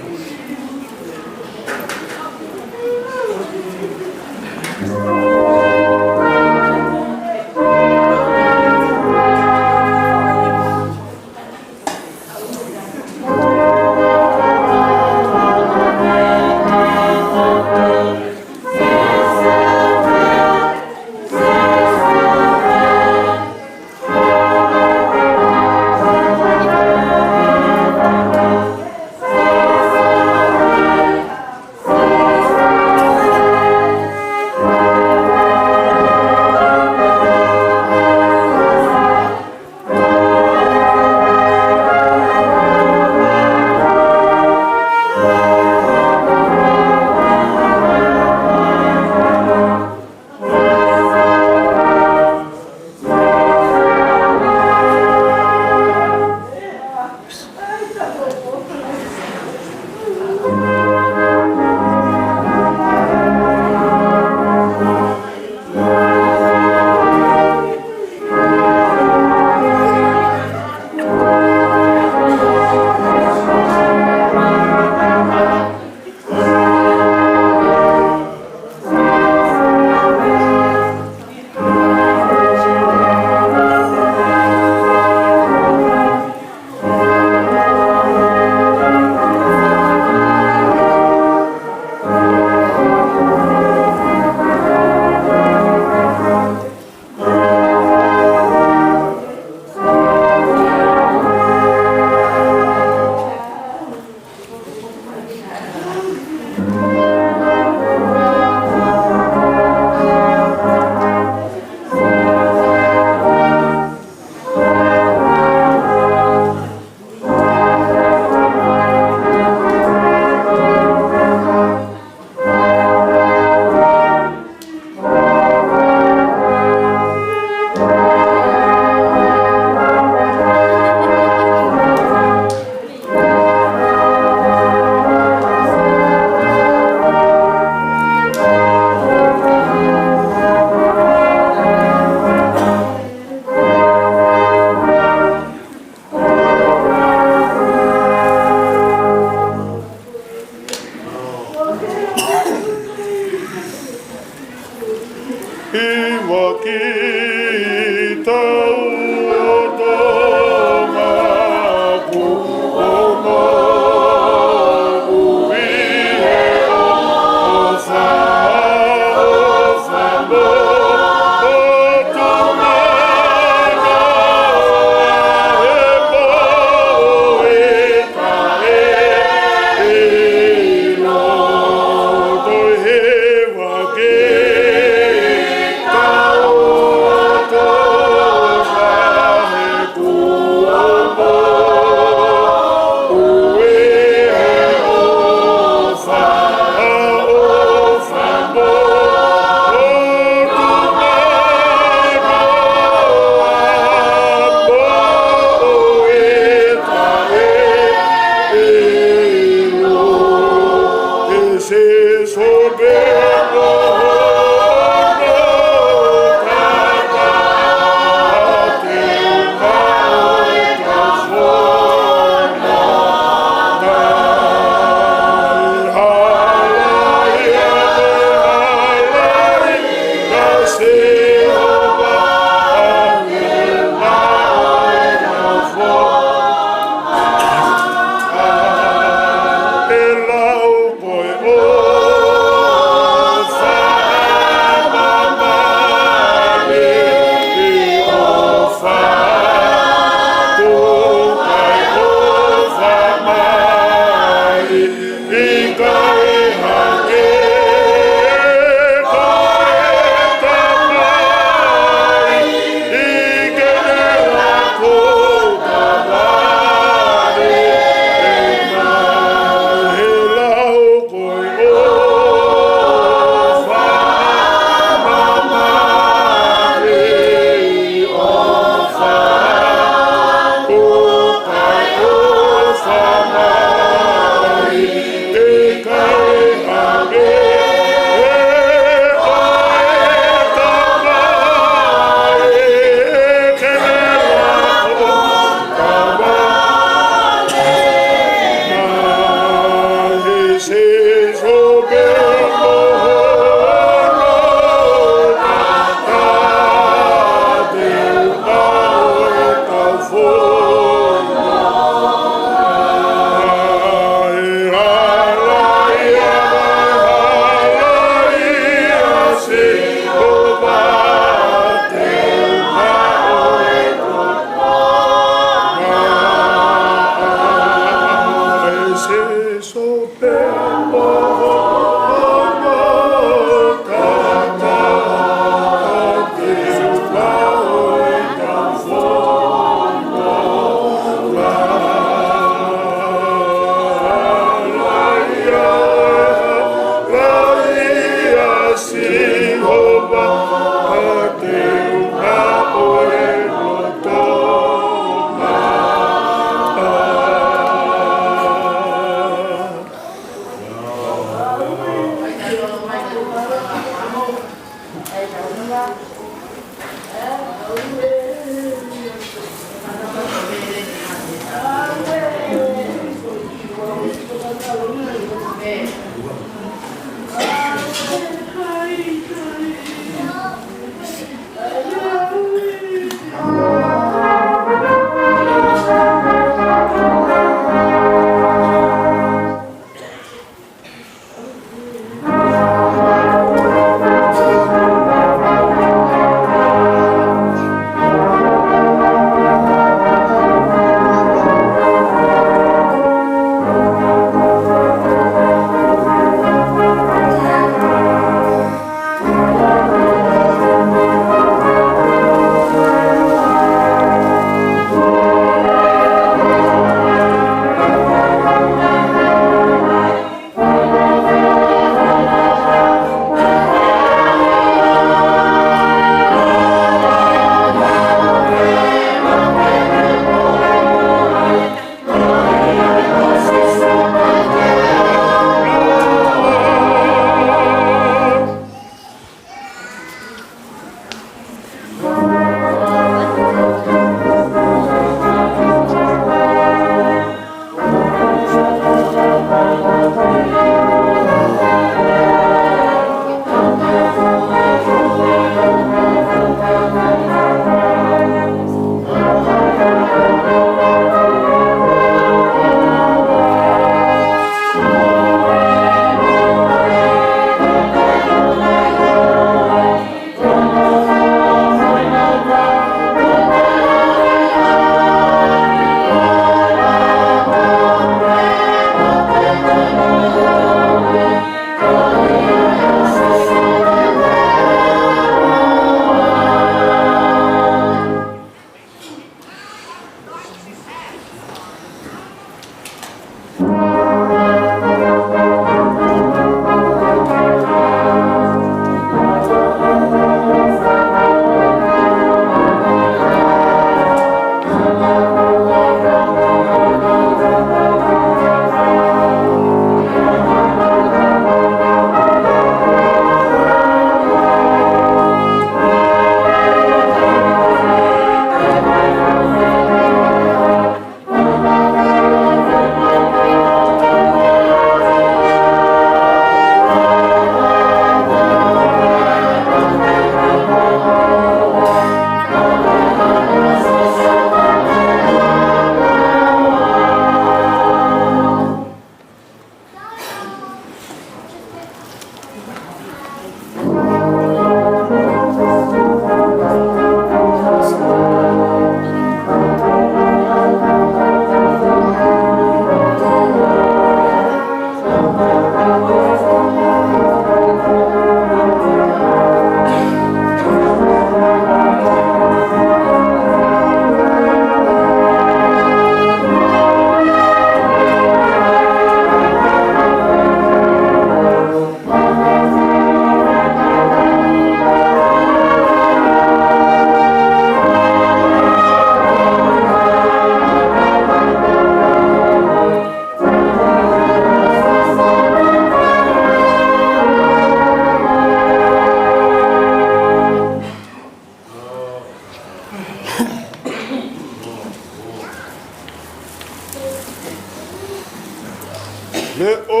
A: Le o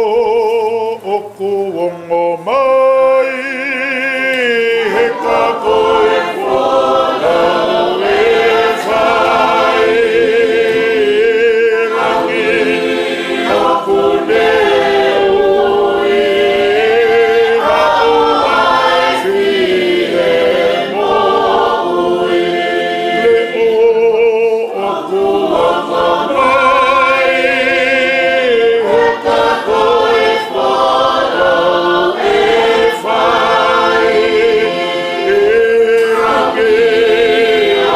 A: kuongo mai he ka koe whola e whai rangi o kune ui hao ai whie mo ui le o kuongo mai he ka koe whola e whai rangi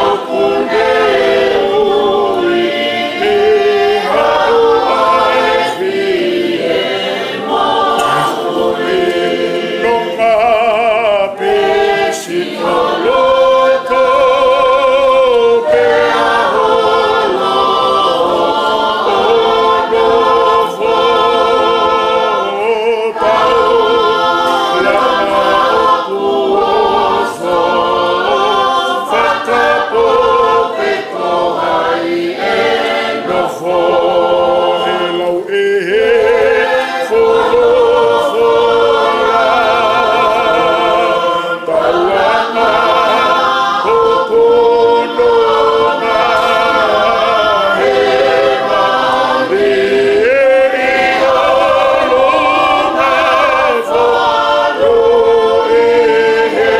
A: o kune ui hao ai whie longa pesi koloto pe aholo ono fo pao lama okuoso fata po pe kohai e no fo he lau e he folo fora Palama Hokononga Hema Riolonga Faro Ehe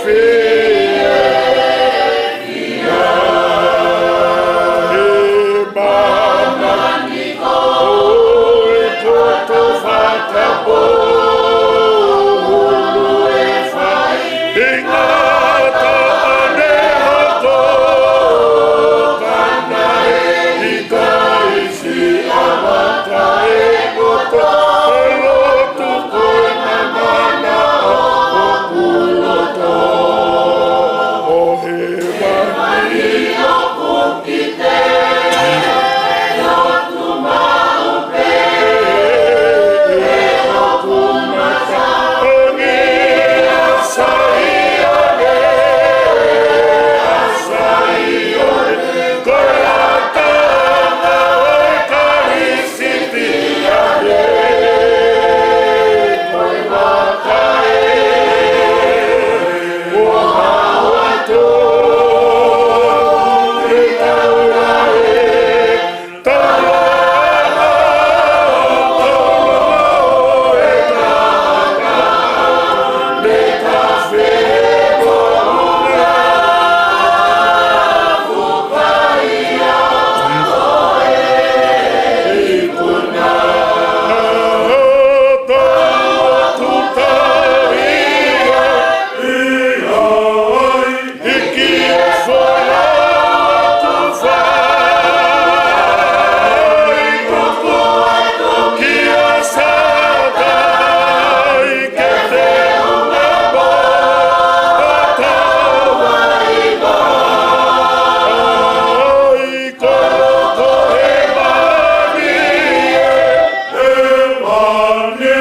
A: Fie Ia Hema Maniko Oe Toto Fatapo Hulu e Fai Ingata ane hako Kana e ika isi amata e goto Elotu koe mamana o kuloto O he mani o kukite Elotu maupe Elotu mata Ongi asai ane Asai ane Koyatanga oe karisiti ane Koe makae Ohawato Itaurae Taurana Taulo e taka Le kafe Kounga Fukaia Oe Ikuna Taua tutaia Iai Iki e whara tu whai Koko ki a sakai Ke te unga mo Ataua Ai koko he mani e mani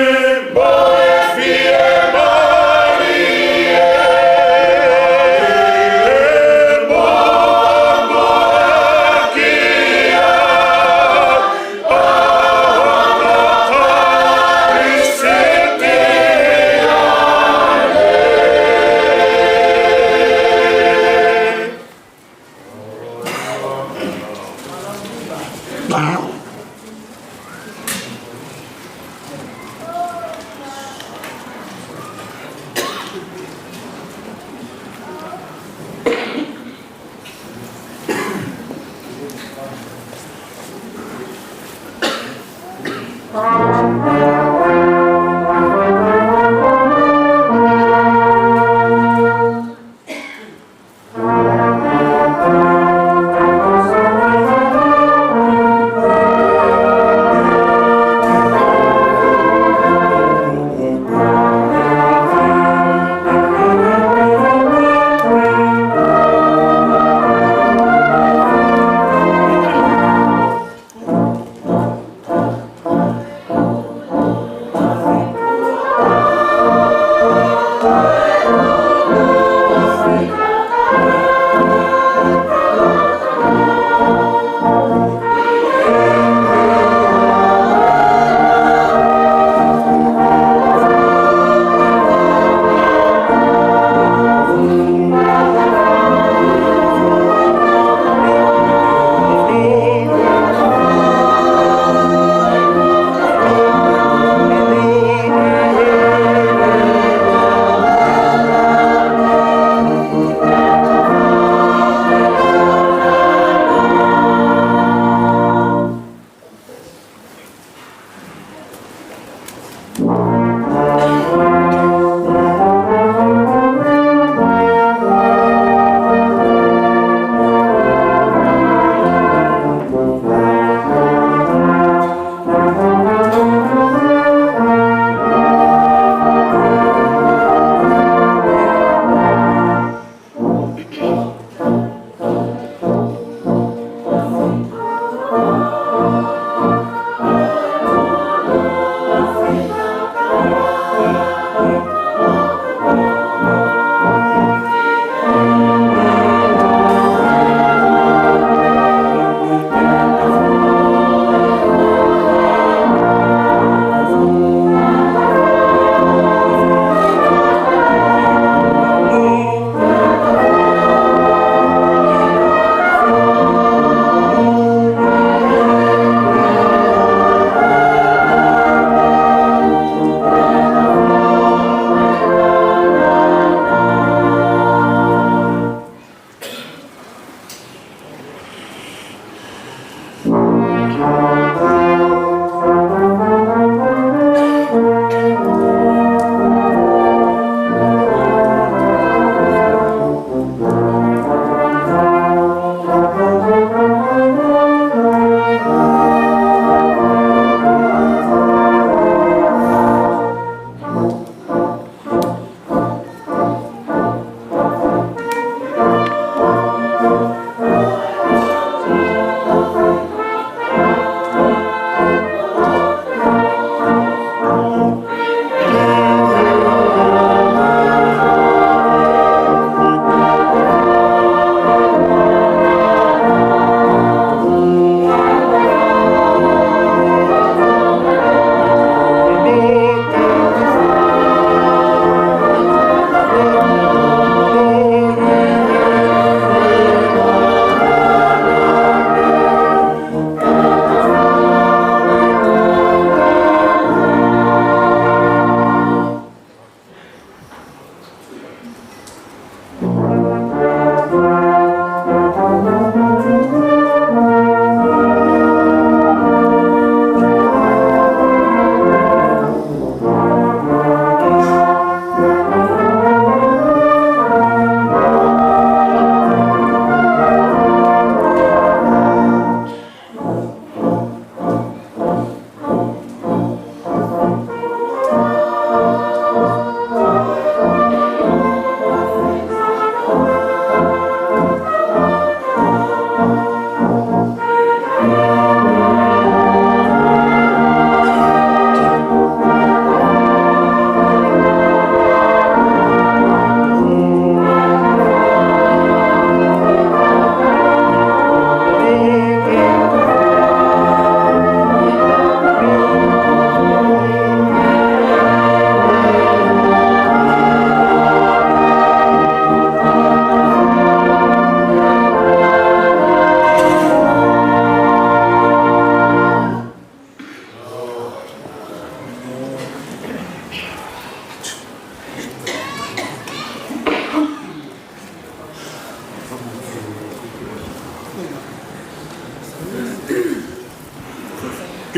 A: Moe fie mani moa kia Ahana karisiti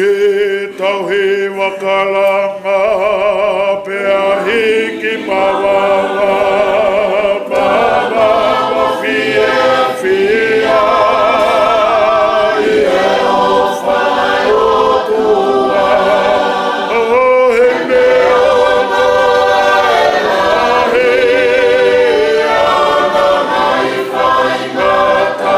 A: Ke tau he wakalanga pea hiki pawawa pawawa fia fia i e o whai o tua o he mea o noa e lahi ana mai whai ngata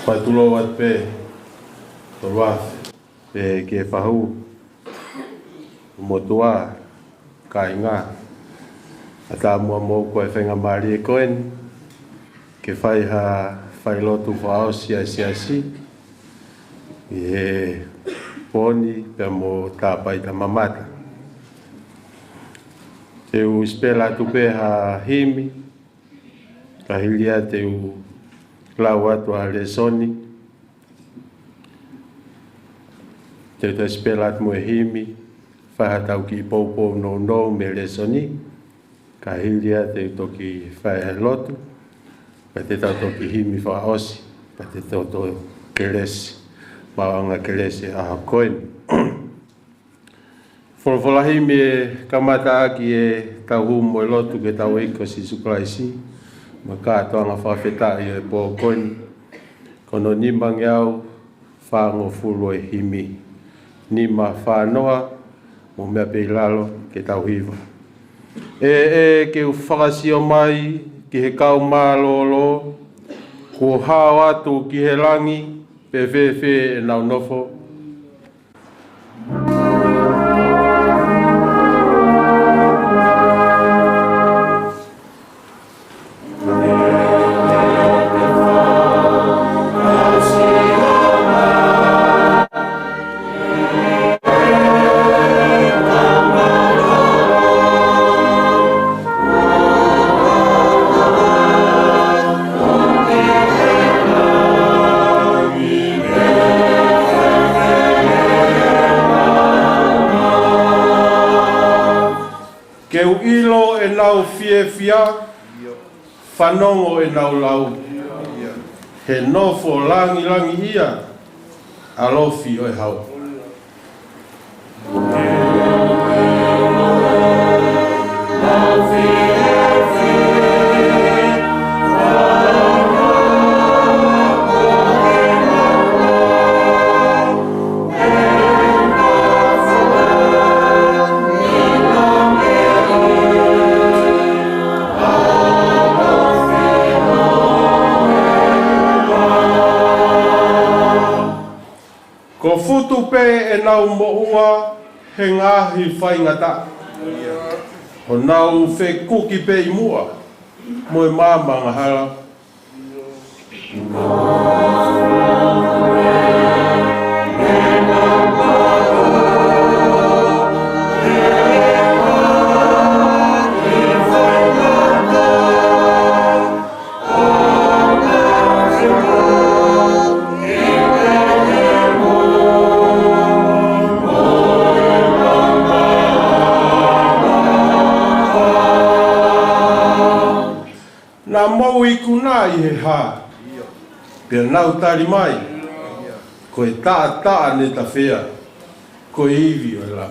A: Pai tulo wat pe tolwa pe ke fahu motua kainga
B: ata mua mo ko e whenga maari e koen, ke whai lotu whao si, e poni pe mo tāpai ta mamata. Te u spela tupe ha himi, ka hilia te u lau atu a le soni, te spela tu e himi, whahatau ki poupou no me le soni, ka hilia te toki whae lotu, pa te tau toki himi wha osi, pa te tau to keresi, maanga keresi a koen. Wholawholahi me kamata aki e tau humo e lotu ke tau eiko si suklaisi, ma kātoanga whawheta i e pō koen, kono nimang iau whango fulu e himi, nima whanoa, mo mea pei lalo ke tau hiva. Ke u whakasio mai ki he kau mālolo, ko hao atu ki he langi, pe whewhe e nau nofo. Ke u ilo e nau fia, whanongo e nau lau. He nofo langi ia, alofi o e hau. Ko futu pe e nau moua he ngahi whaingata. Ho nau whe kuki pe i mua, mo e māmanga hala. Nā mau I kuna I he hā, pia nau tari mai, ko e taa ne ta whea, ko e iwi o e la.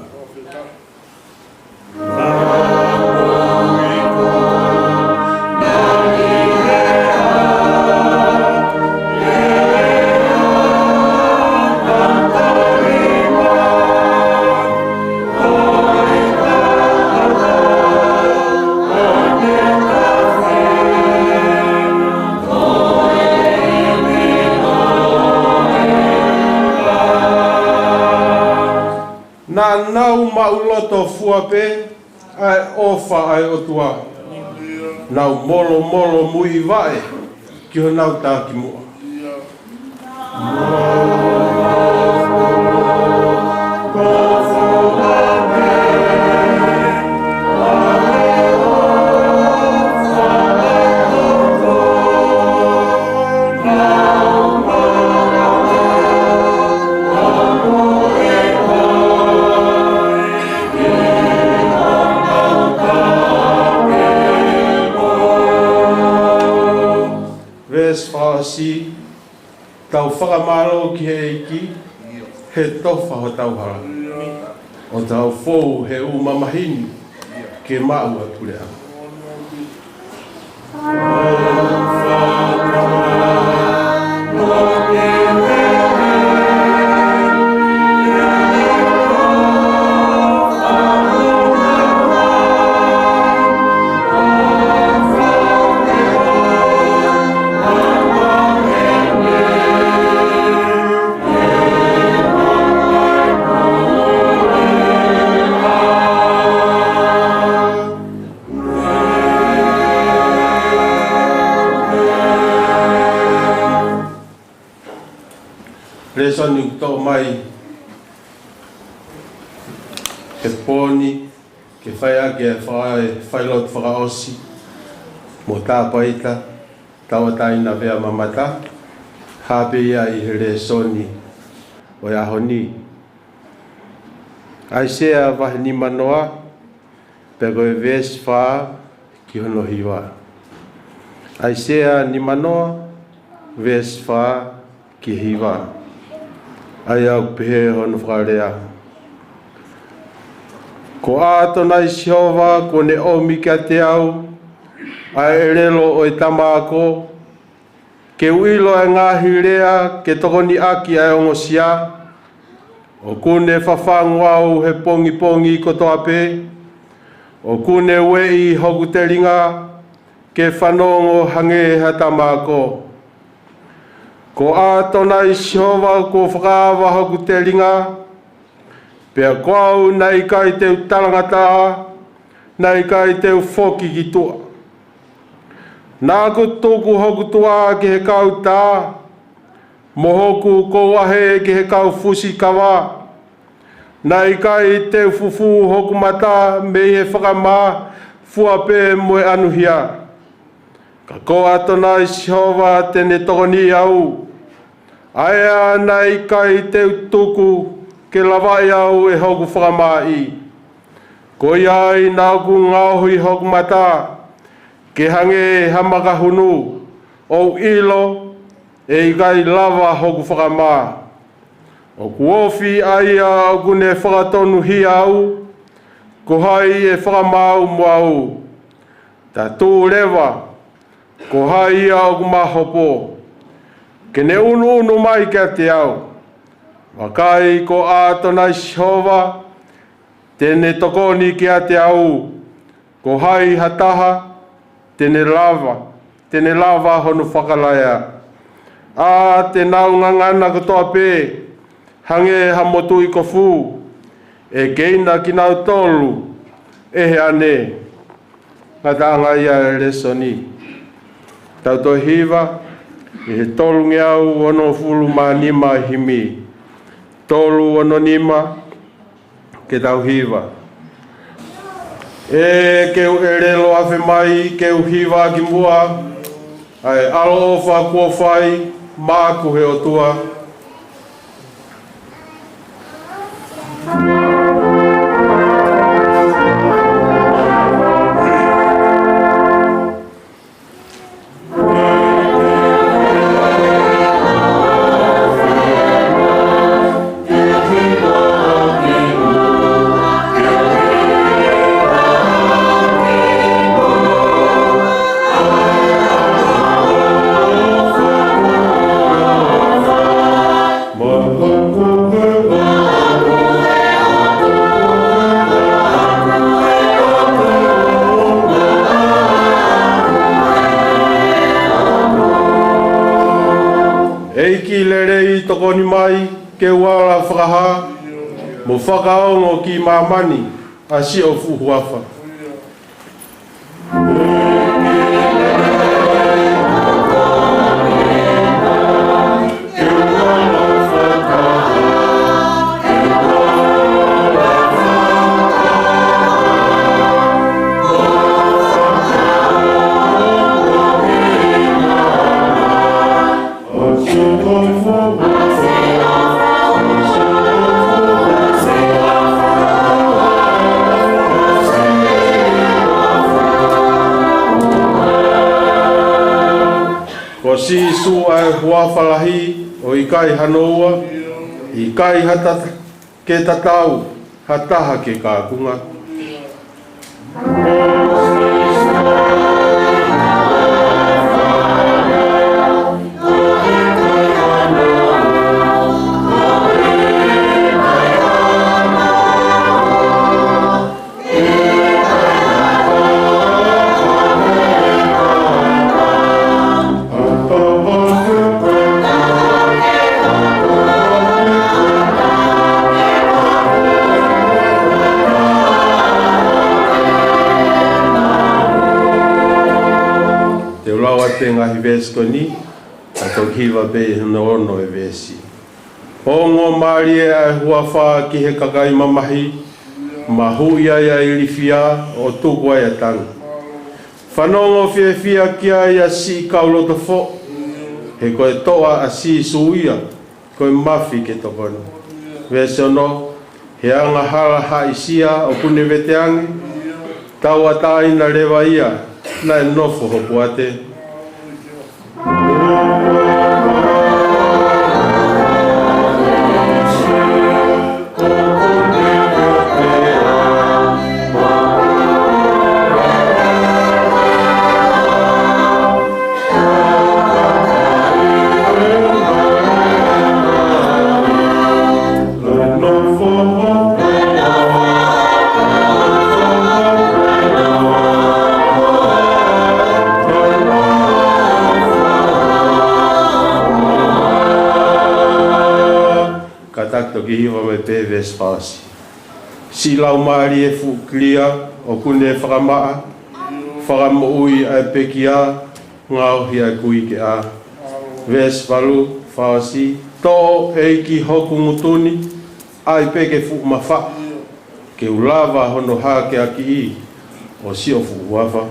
B: Nā nau mauloto fuape, ai ofa ai otua. Nau molo mui vae, ki ho nau tāki mua. Si tau whakamaro ki he iki, he tofa ho tau hara. O tau fōu he umamahini, ke mau atu rea.
D: Yeah. Lesoni to mai ke poni ke whaia ke whailot whakaosi mo tā paita tawatai na vea mamata hape ia I he lesoni o ia honi Aisea wahini manoa pe koe ves wha ki hono hiwa Aisea ni manoa ves wha ki hiwa ai au pehe hono whakarea ko ātona I Jehova ko ne omi kia te au ai erelo o I tamako ke uilo e ngahi rea ke tokoni aki ai ongosia o kune whawhangu au he pongi pongi kotoa pe o kune wei hoku te ringa ke whanongo hange ha tamako ko ātona I Jehova ko whakaawa hoku te ringa pea koau nei kai teu tarangata, nei kai teu whoki ki tua. Nā ko tōku hoku tua ki he kau tā, mohoku ko wahe ki he kau fusi kawa, nei kai teu fufu hoku mata me he whakamā fuape moe anuhia. Ka ko atona I Jehova tene tokoni au, aia nei kai teu tuku, ke lawai au e hoku whakamai. Ko iai nāku ngāhui hoku mata, ke hange hamaka hunu, o ilo e ikai lava hoku whakamā. O kuofi aia au kune whakatonu hi au, ko hai e whakamau mo au. Ta tū rewa, ko hai au kumahopo, ke ne unu mai kia te au. Wakai ko ātona I Jehova, tene tokoni kia te au, ko hai hataha, tene lava honu whakalaya. A te naungangana katoa pē, hange hamotu I kofu, e keina ki nau tolu, e he ane, ngatanga ia e lesoni. Tauto hiva, e he tolu ngeau ono fulu manima himi. Tolu anonima ke tau hiva. E keu erelo afe mai, keu hiva ki mua, ai alo ofa kua whai, māku he otua. Eiki lerei tokoni mai ke wala whakaha mo whakaongo ki mamani a si o fuhuafa. Si su ai huafalahi o ikai hanoua, ikai hata ke tatau, hataha ke kākunga. Te ngahi vesi toni, a tau hiwa pe hino ono e vesi. Ongo mari e hua wha ki he kakai mamahi, ma hui ai ilifia o tuku ai atang. Whanongo fia kia ia si kauloto fo, he koe toa a si suia, koe mafi ke tokona. Vese ono, he anga hala haisia o kune veteangi, tau atai na lewa ia, na e nofo hopu ate. Ki hiwa me te vespasi. Si lau maari e fuklia o kune whakamaa, whakamoui ai pekia, ngauhi ai kui ke a. Vespalu, whasi, tō e ki hoku mutuni, ai peke fuku mawha, ke ulawa hono hake aki i, o si o fuku wawa.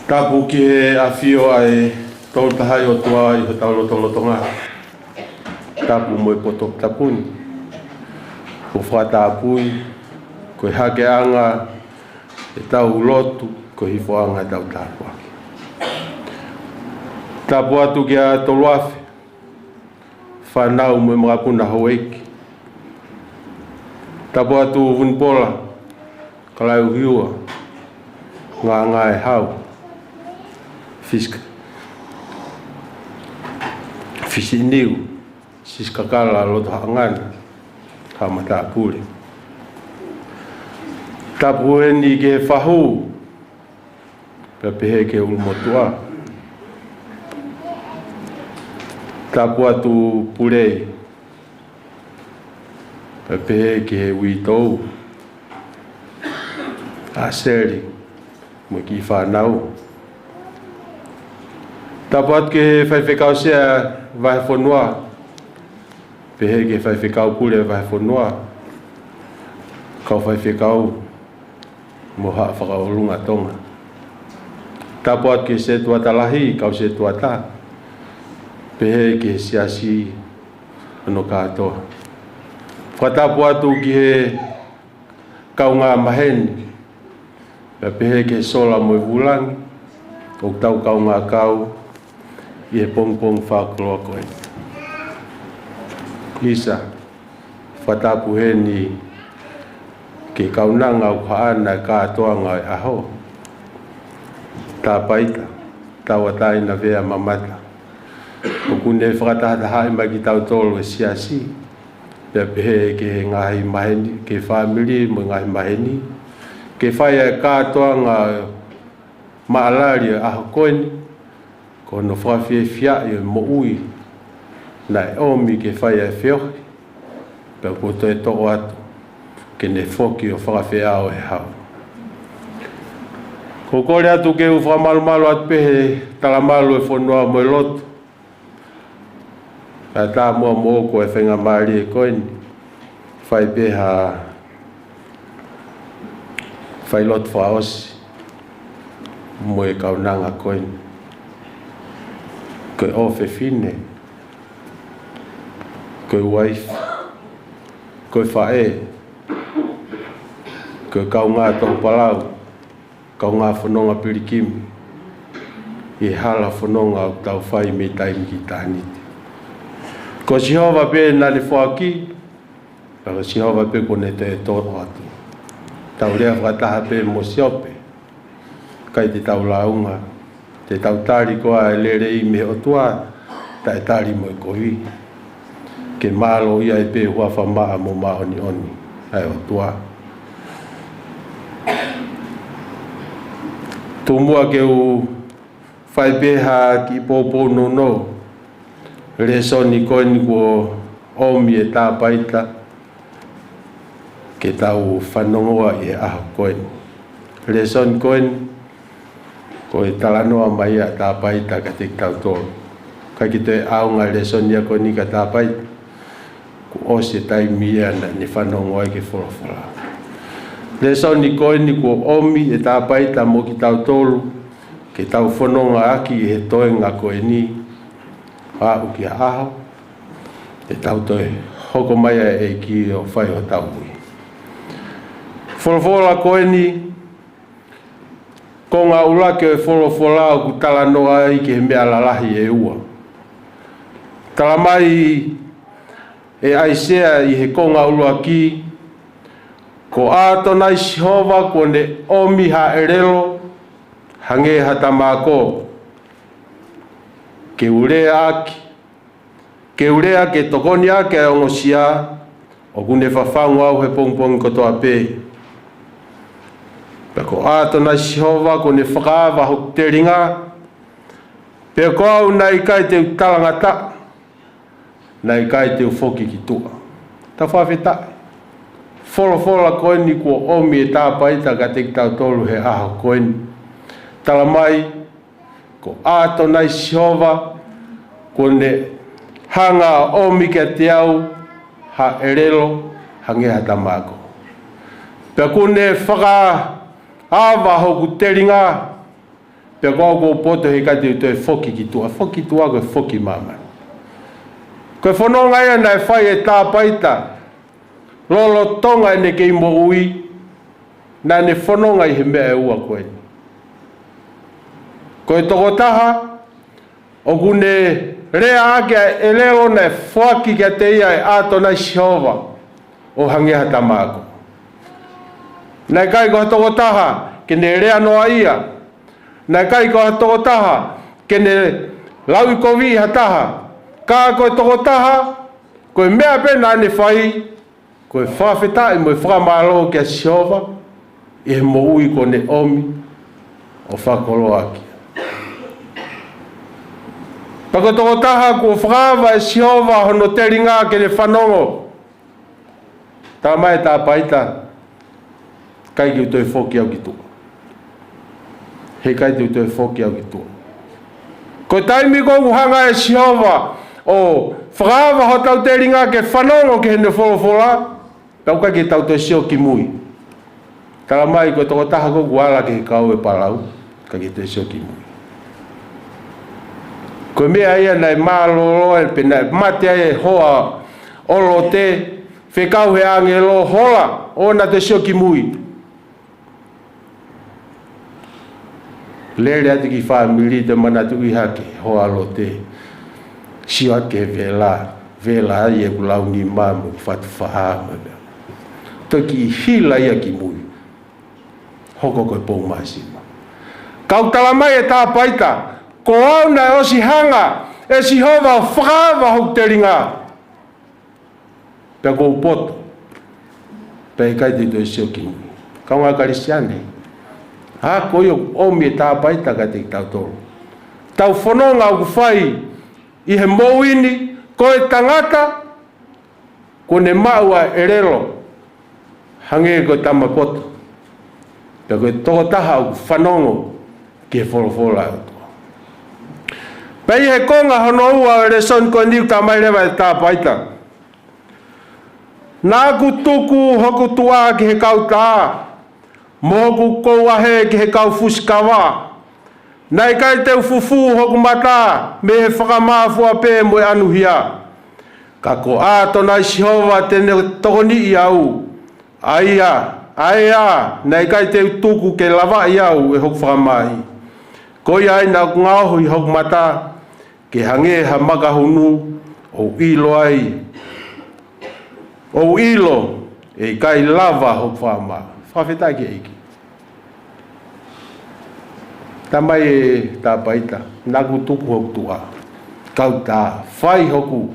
D: Tapu ki he awhio ai tau tahai o tua i ho tau lotolotonga. Tapu mo i poto tapuni. Ko whatapui, ko hake anga e tau lotu, ko hifoanga tau tapua. Tapu atu ki a toluafe, whanau mo i mga puna hoeiki. Tapu atu vunpola, kalai uhiua, ngā e hau. Fiska Fisiniu Siskakala loto hangana Hama tapure Tapure ni ke fahu Pepehe ke ulmotua Tapu atu purei Pepehe ke witou Aseri Mwiki whanau Tapat ke whaiwhekau sea vai whanua. Pehe ke whaiwhekau pule vai whanua. Kau whaiwhekau moha whakaolunga tonga. Tapat ke se tuatalahi, kau se tuata. Pehe ke siasi ano katoa. Whatapu atu ki he kau ngā maheni. Pehe ke sola mo vulangi. O tau kau ngā kau. I he pong whakaloa koe. Isa, whatapu he ni ke kaunanga o haana kātoanga e aho. Tā paita, tau atai na vea mamata. O kune whakatahata hai mai ki tau tolo e siasi. Pea pehe ke ngahi maheni, ke whamiri mo ngahi maheni. Ke whaia kātoanga maalari aho koeni. Ko no whawhia fia i mo ui na e omi ke whai e whiohi pe koto e toko atu ke ne whoki o whawhia o e hau. Ko kore atu ke u whamalu atu pehe talamalu e whanua mo e lotu. Ka tā mua mo ko e whenga maari e koini whai peha whai lotu whaosi mo e kaunanga koini. Koe ofe fine, koe wife, koe whae, koe kau ngā tohu palau, kau ngā whanonga pirikimi, i hala whanonga o tau whai me taimi ki tāniti. Ko Jehova pe na le whaki, ko Jehova pe ko ne te tōro atu. Tau rea whataha pe mo siope, kai te tau launga, te tau tari koa e lere i me otua, ta e tari mo e kohi. Ke malo ia e pe hua whamaa mo maoni oni, ai otua. Tumua ke u whaipeha ki pōpō no. Reso ni koe ni ko omi e tā paita ke tau whanongoa i e aho koe. Reso ni koe ni ko e talanoa mai a tā paita ka te tau tōru. Ka ki te aunga reso ni a koe ni ka tā paita ko ose tai mia na ni whanongoa i ke wholawhala. Reso ni koe ni ko omi e tā paita mo ki tau tōru ke tau whanonga aki e toe ngā koe ni a uki a aho, te tau toi hoko mai e ki o whai o tau hui. Wholawhola koe ni, ko ngā ulake e wholawhola o ku tala noa i ke he mea lalahi e ua. Tala mai e aisea i he konga uluaki, ko ato nai Jehova ko ne omi ha erelo, hange hata mako, ke urea aki, ke urea ke tokoni ake a ongosia, o kune whawhangu au he pongpong kotoa pe. Peko ato na Jehova ko ne whakaawa hok te ringa, peko au nai kai te utalangata, nai kai te ufoki ki tua. Ta whawhetai. Wholawhola koe ni kua omi e tā paita ka te tau tolu he aho koe ni. Tala mai, ko ato nai Jehova, ko ne hanga omi kia te au, ha erelo, hange hata mako. Pea ko ne whaka awa hoku te ringa, pea ko poto he kai te utoi whoki ki tua. Whoki tua koe whoki mamai. Koe whanonga ia nai whai e tā paita, lolo tonga e ne kei mo ui, nai ne whanonga i he mea e ua koe. Koe toko taha, o kune rea ake e leo ne whaki kia te ia e ato nai Jehova o hange hata mako. Nai kai ko toko taha, ke ne rea noa ia. Nai kai ko toko taha, ke ne lau i kovi hataha. Ka koe toko taha, koe mea pena ne whai, koe whawhetai mo e whakamalo kia Jehova, i he mo ui ko ne omi o whakolo aki. Pako toko taha ko whakawa e Jehova hono te ringa ke ne whanongo. Tā mai tā paita, kai ki utoi whoki au ki tua. He kai te utoi whoki au ki tua. Ko taimi ko uhanga e Jehova o whakawa ho tau te ringa ke whanongo ke hene wholawhola, tau kai ki tau te sio ki mui. Tala mai ko toko taha ko guala ke he kau e palau, kai ki te sio ki mui. Ko mea ia nei mālolo e pena mate e hoa olo te whekau he angelo hola o na te sio ki mui. Lere ati ki whamiri te manatu i hake hoa alo te sio ake vela ai e kulau ni mamu whatu whahama. Toki hila ia ki mui. Hoko koe pō maisima. Kau tala mai e tā paita. Ko au na osi hanga e Jehova whakawa hok te ringa. Pea ko upoto. Pea i kai te toi sio ki mui. Kau ngā karisiane. Ha koi o omi e tā paita ka te tau toro. Tau whanonga au whai i he mouini ko e tangata ko ne maua e relo. Hange ko tamapoto. Pea ko e toko taha au whanongo ki e wholawhola au. Pei he konga hono ua e son ko niu ta mai rewa e tā paita. Nā ku tuku hoku tua ki he kau tā. Moku koua he ki he kau fuskawa. Nai kai te ufufu hoku mata me he whakamāfua pē mo e anuhia. Ka ko ato nai Jehova tene tokoni i au. Aia, nai kai te tuku ke lava i au e hoku whakamahi. Ko ia ina ngāhu i hoku mata. Ke hange ha makahunu o ilo ai, o ilo e kai lava ho whama, whawhetai ki eiki. Tamai e tā paita, nagu tuku hoku tua, kau tā, whai hoku,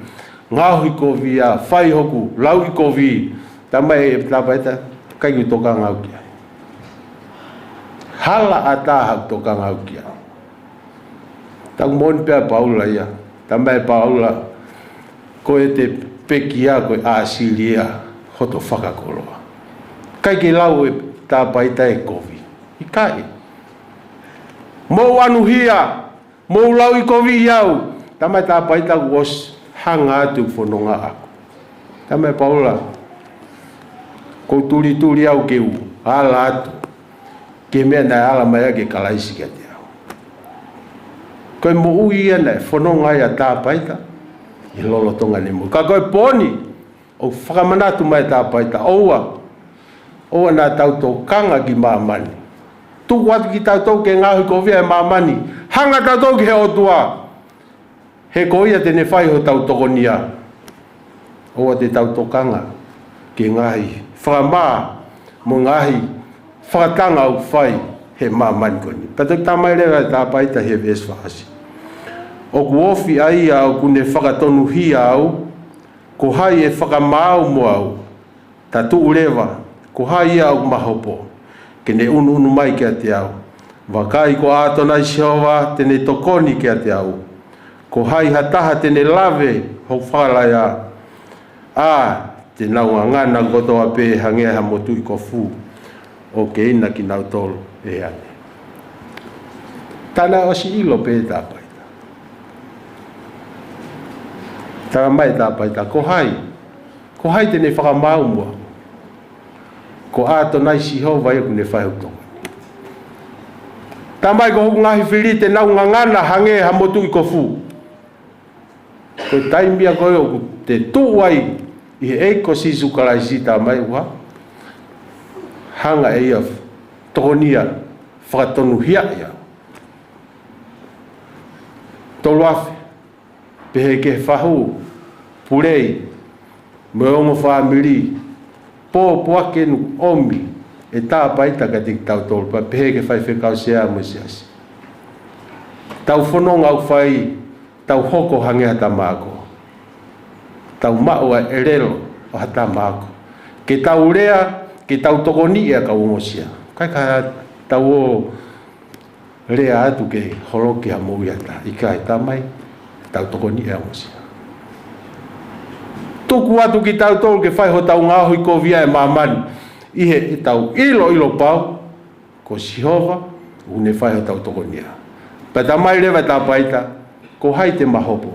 D: ngāhui ko via, whai hoku, lau i ko vi, tamai e tā paita, kai ki toka ngau kia. Hala a tā hau toka ngau kia. Tau moni pia paula ia, tamai paula, ko e te pekia ko e āsiria, hoto whakakoloa. Kai ki lau e tā paita e kovi, i kai. Mou anuhia, mou lau i kovi iau, tamai tā paita was hanga atu whanonga aku. Tamai paula, ko turi au ke u, ala atu, ke mea nai ala mai ake kalaisi kia te au. Koe mo ui ia nei, whanonga ia tā paita, i lolo tonga ni mo. Ka koe poni, o whakamanatu mai tā paita, oua nā tau tō kanga ki māmani. Tuku atu ki tau tau ke ngāhui ko via e māmani, hanga tau tau ki he otua. He ko ia tene whai ho tau tokonia. Oua te tau tokanga ki ngāhi. Whakamā mo ngāhi, whakatanga au whai he māmani koni. Patak tamai rewa tā paita he ves whakasi. O ku ofi ai au kune whakatonu hi au, ko hai e whakamāu mo au, ta tuu rewa, ko hai au mahopo. Kene unu mai kia te au. Wakai ko ātona i Jehova tene tokoni kia te au. Ko hai hataha tene lave hau whalai a te naunga ngana kotoa pē hangea ha motu i ko fu. O ke ina ki nau tolu e ane. Tana o si ilo pē tā paita. Tana mai tā paita. Ko hai tene whakamau mua. Ko ato nai Jehova e kune whai utonga. Tamai ko hoku ngahi whiri te nau ngangana hange ha motu i ko fu. Ko taimia koe o te tuai i he eiko sisu karaisi tamai ua. Hanga e ia tokonia whakatonu hia ia. Tolu afe. Pehe ke whahu. Purei. Me ongo whamiri. Po puake nu omi e tā paita ka te tau tolu pa pehe ke whai whekau sea mo siasi. Tau whanonga au whai, tau hoko hange hata māko. Tau maua e relo o hata māko. Ke tau rea, ke tau tokoni ea ka ungosia. Kai ka tau o rea atu ke holoki ha mou iata. Ika e tamai, tau tokoni ea ungosia. Tuku atu ki tau tolu ke whai ho tau ngāhui ko via e māmani. Ihe e tau ilo pau, ko Jehova, une whai ho tau tokonia. Pa tamai rewa tā paita, ko hai te mahopo.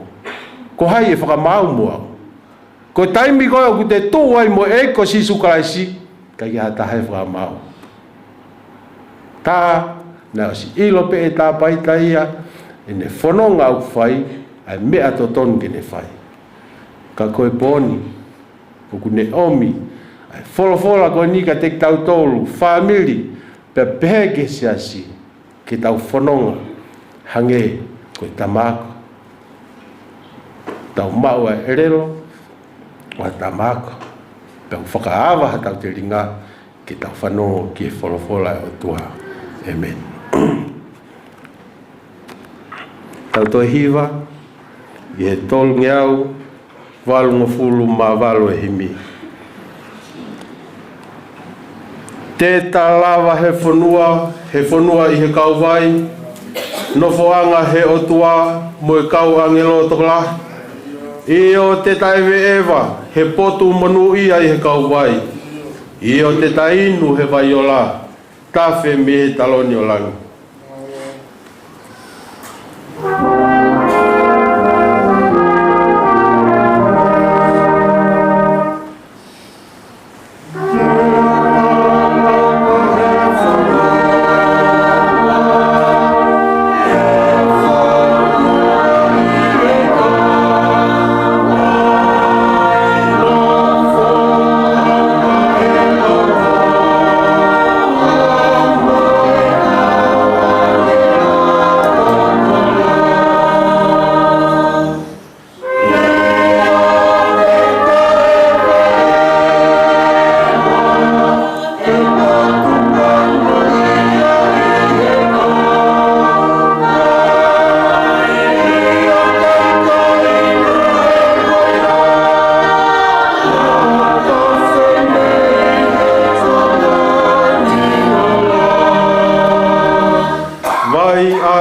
D: Ko hai e whakamau mua. Ko taimi koe o ku te tūai mo e ko sisu karaisi, ka ki hata hai whakamau. Tā, na o si ilo pe e tā paita ia, e ne whanonga au whai, ai mea to tonu ke ne whai. Ka koe poni, puku ne omi, ai wholofola koe ni ka te tau tolu, whamiri, pe pehe ke siasi, ke tau whanonga, hange koe tamako. Tau maua e relo, wa tamako, pe whakaawa ha tau te ringa, ke tau whanonga ki e wholofola e o tua. Amen. Tau toi hiva, i he tolu ngeau, walu ngofulu ma walu e himi. Te talawa he whanua i he kauwai, no foanga he otua, mo e kau angelo tokola. I o te taiwe ewa, he potu manu ia i he kauwai. I o te tainu he vaiola, tawhe me he taloni o langi.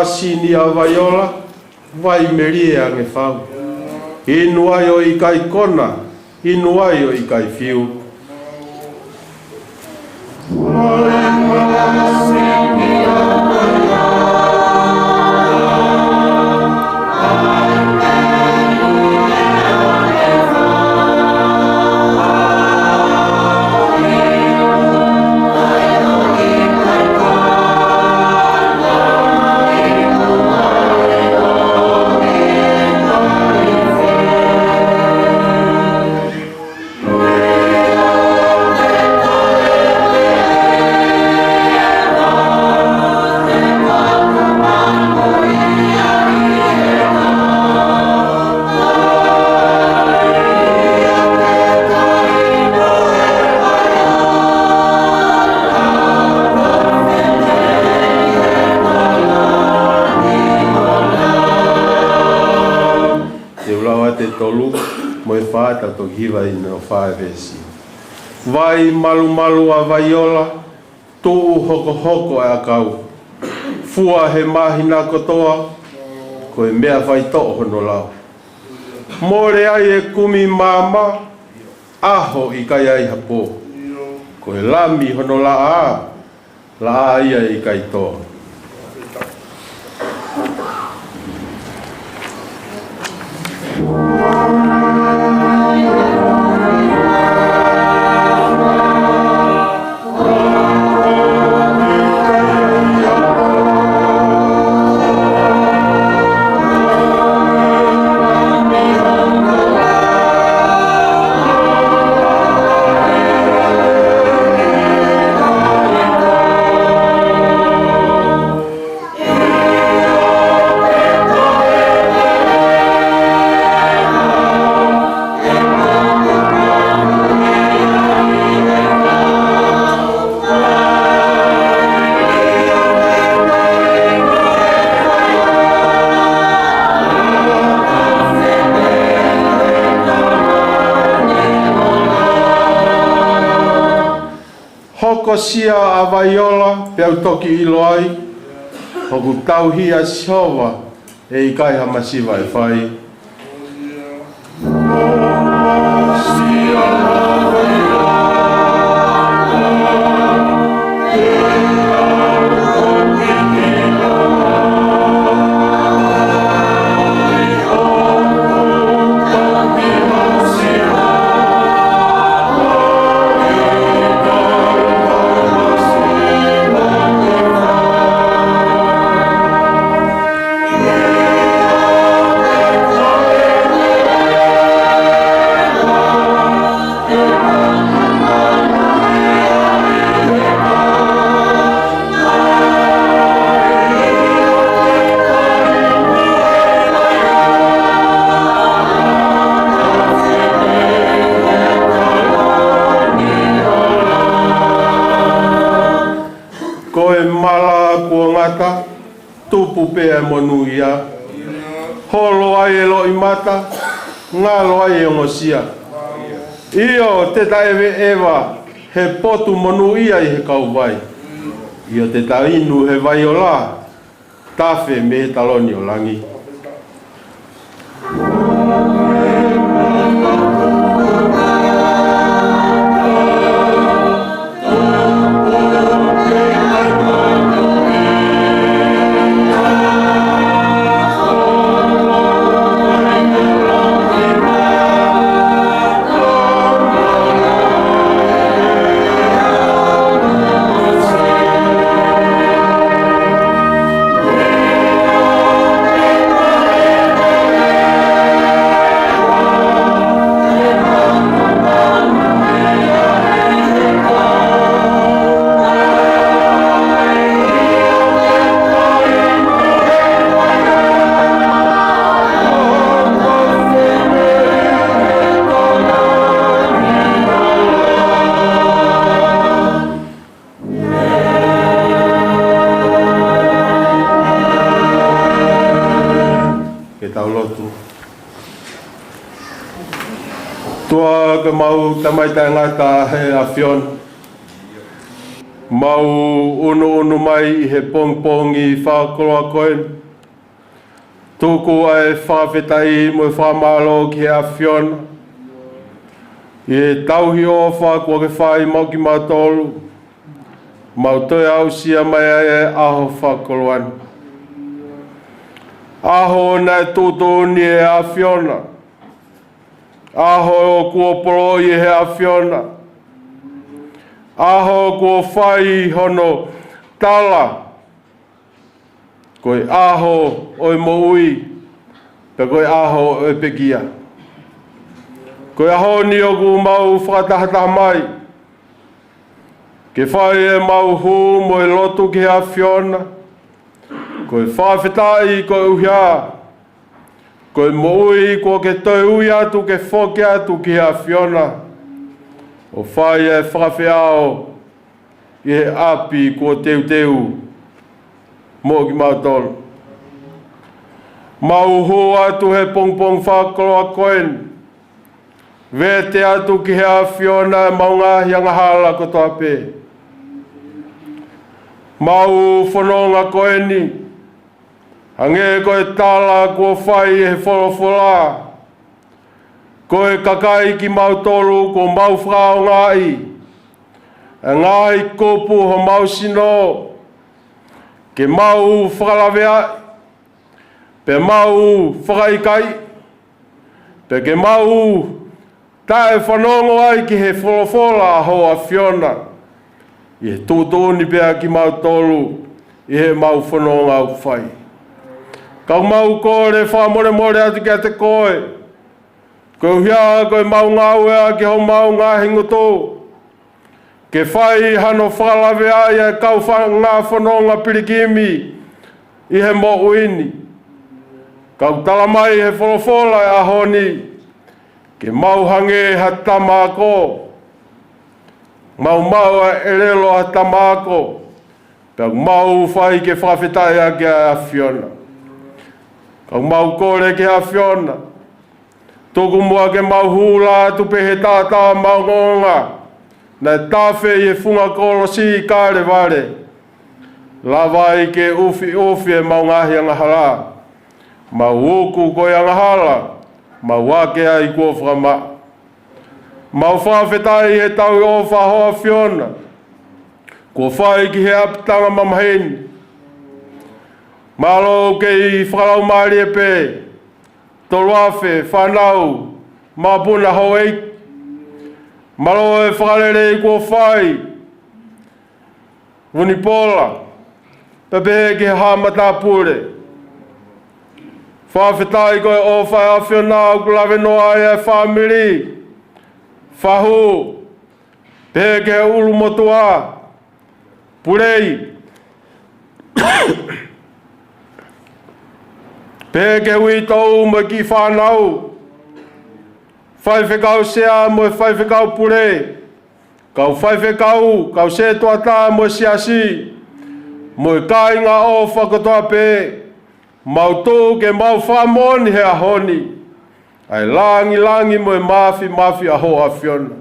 D: asini a vaiola, vai meria nge whau. Inu ai o i kai kona, inu ai o i kai fiu. Te tolu mo e whāta to hiwa i no whaevesi. Vai malu malu a vaiola, tuu hoko hoko a kau. Fua he mahina kotoa, ko e mea whai to hono lau. More ai e kumi mama, aho i kai ai hapo. Ko e lami hono la a ia i kai toa. Hoko sia a vaiola, peau toki ilo ai, hoku tauhia siova, e i kai hamasiva e whai. Tupu pea monu ia, holo ai e lo i mata, ngalo ai e ngosia. Io te taewe ewa, he potu monu ia i he kauwai. Io te tainu he vaiola, tafe me he taloni o langi. Tua ke mau tamai ta ngata he a fion. Mau unu mai he pongpongi whakoloa koe. Tuku ai whawhetai mo whamalo ki a whiona. I tauhi ofa kua ke whai mau ki matolu. Mau toi au sia mai e aho whakoloani. Aho nei tutu ni e a whiona. Aho o kua polo i he a whiona. Aho kua whai hono tala. Koe aho oi mo ui. Pe koe aho oi pekia. Koe aho ni o ku mau whakatahata mai. Ke whai e mau hu mo e lotu ki a whiona. Koe whawhetai koe uhia. Koe mo ui ko ke toi ui atu ke whoke atu ki a whiona. O whai e whakawhiao i he api ko teu mo ki mautolo. Mau hu atu he pongpong whakoloa koen. Vete atu ki he a whiona e maungahi angahala ko toa pē. Mau whanonga koeni. Hange koe tala kua whai e he wholofola. Koe kakai ki mautolu ko mau whao ngai. E ngai kopu ho mau sino. Ke mau whakalawea. Pe mau whakaikai. Pe ke mau tae whanongo ai ki he wholofola ho a whiona. I he tūtūni pēa ki mautolu. I he mau whanonga au whai. Kau mau kore whamore more atu ki a te koe. Koe hia koe mau ngau ea ki ho mau ngā hingoto. Ke whai hano whalawe ai e kau ngā whanonga pirikimi i he mo uini. Kau tala mai he wholofola e ahoni. Ke mau hange ha tamako. Mau a elelo ha tamako. Pau mau whai ke whawhetai a ki a whiona. Kau mau kore ki a whiona. Tōku mua ke mau hula tu pehe tātā mau ngonga. Nei tāwhe i e whunga kolo si kāre ware. Lawai ke ufi e mau ngahi angahala. Mau uku koe angahala. Mau wake ai kua whakama. Mau whawhetai he tau o whahoa whiona. Kua whai ki he apitanga mamaheni. Malo ke i whakalau maari e pē. Toloafe, whanau, mapuna hoei. Malo e whakalere i kua whai. Wunipola. Pepe ki he hamata pure. Whawhetai koe o whai a whiona au kulawe noa e a whamiri. Whahu. Pepe ki he ulu motua. Purei. Peke ui tau mo ki whanau. Whaiwhekau sea mo whaiwhekau pure. Kau whaiwhekau, kau se tuata mo siasi. Mo kai ngā o whakotoa pē. Mau tō ke mau whamoni he ahoni. Ai langi mo mafi aho a whiona.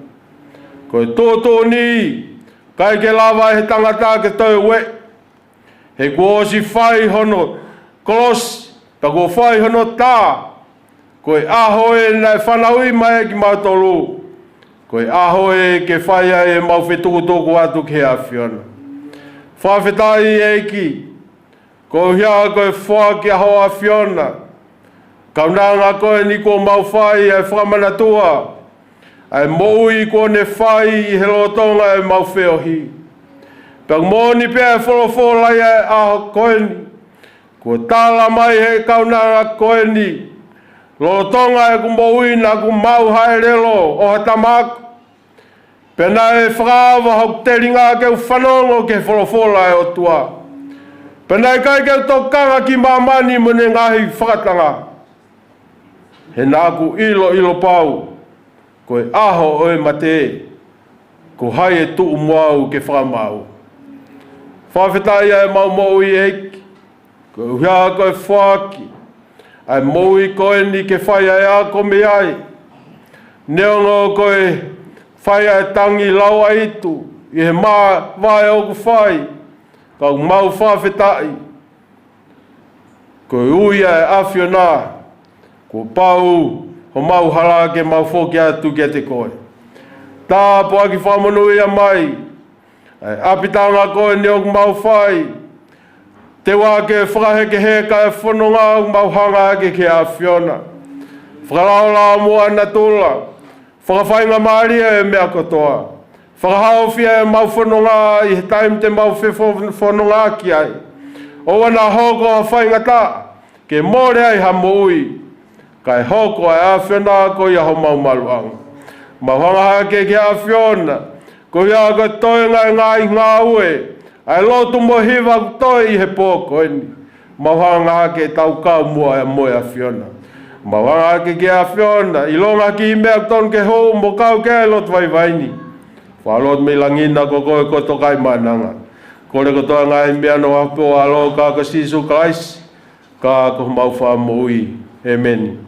D: Koe tōtō ni. Kai ke lawa he tangata ke tau we. He kuosi whai hono kolosi. Ta ko whai hono tā. Koe aho e nei whanaui mai ki mautolu. Koe aho e ke whai e mau whetukutuku atu ke a whiona. Whawhetai e ki. Ko hia koe wha ki aho a whiona. Kaunanga koe ni ko mau whai e whamanatua. Ai moui ko ne whai i he lotonga e mau whiohi. Pag mōni pia e wholowholai e aho koe ni. Ko tala mai he kaunanga koe ni. Lotonga e kumouina ku mau hae relo o hatamaku. Pena e whakawa hok teringa ke whanongo ke wholowhola e o tua. Pena e kai ke tokanga ki mamani mune ngahi whakatanga. He nāku ilo pau. Koe aho oe mate. Ko hai e tuu moau ke whakamau. Whawhetai e mau moui eiki. Ko hia koe whaki. Ai moui koe ni ke whai ai ako me ai. Neongo koe whai ai tangi laua itu. i he mā vai o ku whai, ka u mau whawhetai. Ko uia e awhio nā, ko pau ho mau hala ke mau whoki atu ke te koe. Tā po aki whamonu ia mai, ai apitanga koe ni o ku mau whai, te wā ke whakaheke he ka e whanonga o mau hanga ake ke awhiona. Whakalao mua ana tula, whakawhainga maaria e mea kotoa. Whakahao fia e mau whanonga i he taim te mau whanonga ki ai. O wana hoko a whainga tā, ke mōre ai ha moui. Kai hoko ai awhiona ko ia ho mau maluanga. Mau hanga ake ke awhiona, ko ia ka toenga e ngā i ngā ue. Ai lotu mo hiwa toi i he pōko eni. Mau hanga ake tau kau mua e moe awhiona. Mau hanga ake ke awhiona, i longa ki i mea ton ke hou mo kau ke lot vai vaini. Whalot me langina ko koe koto kai mananga. Kore koto ngai mea no apo alo ka ka sisu kais, ka ko mau wha moui. Amen.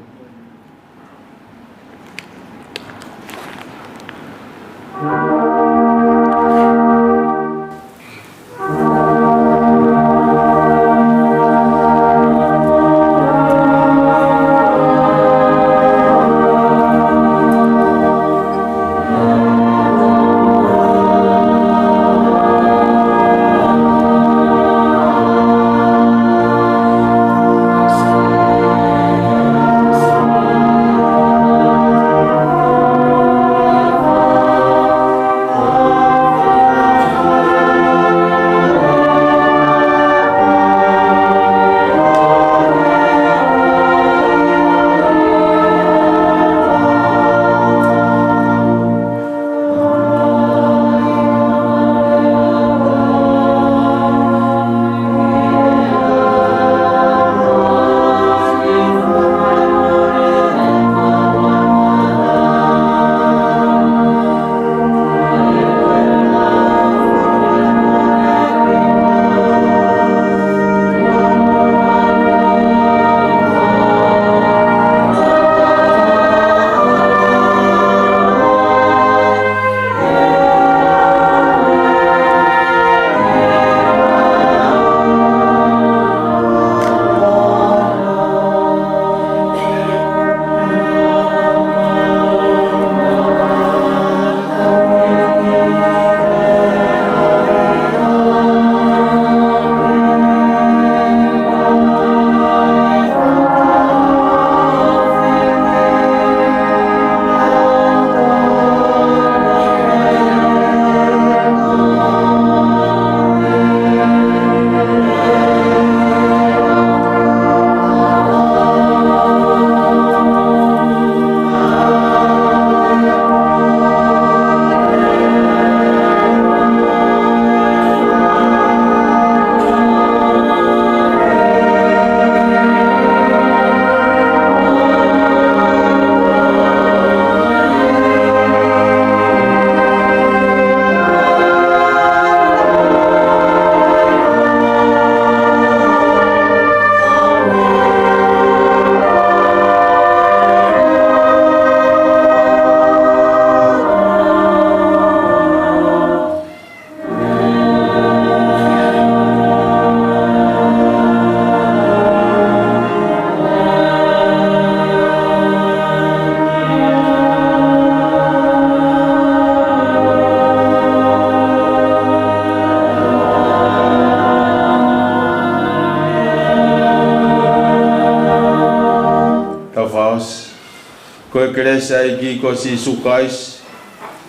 D: Koe keresa i ki ko si sukais,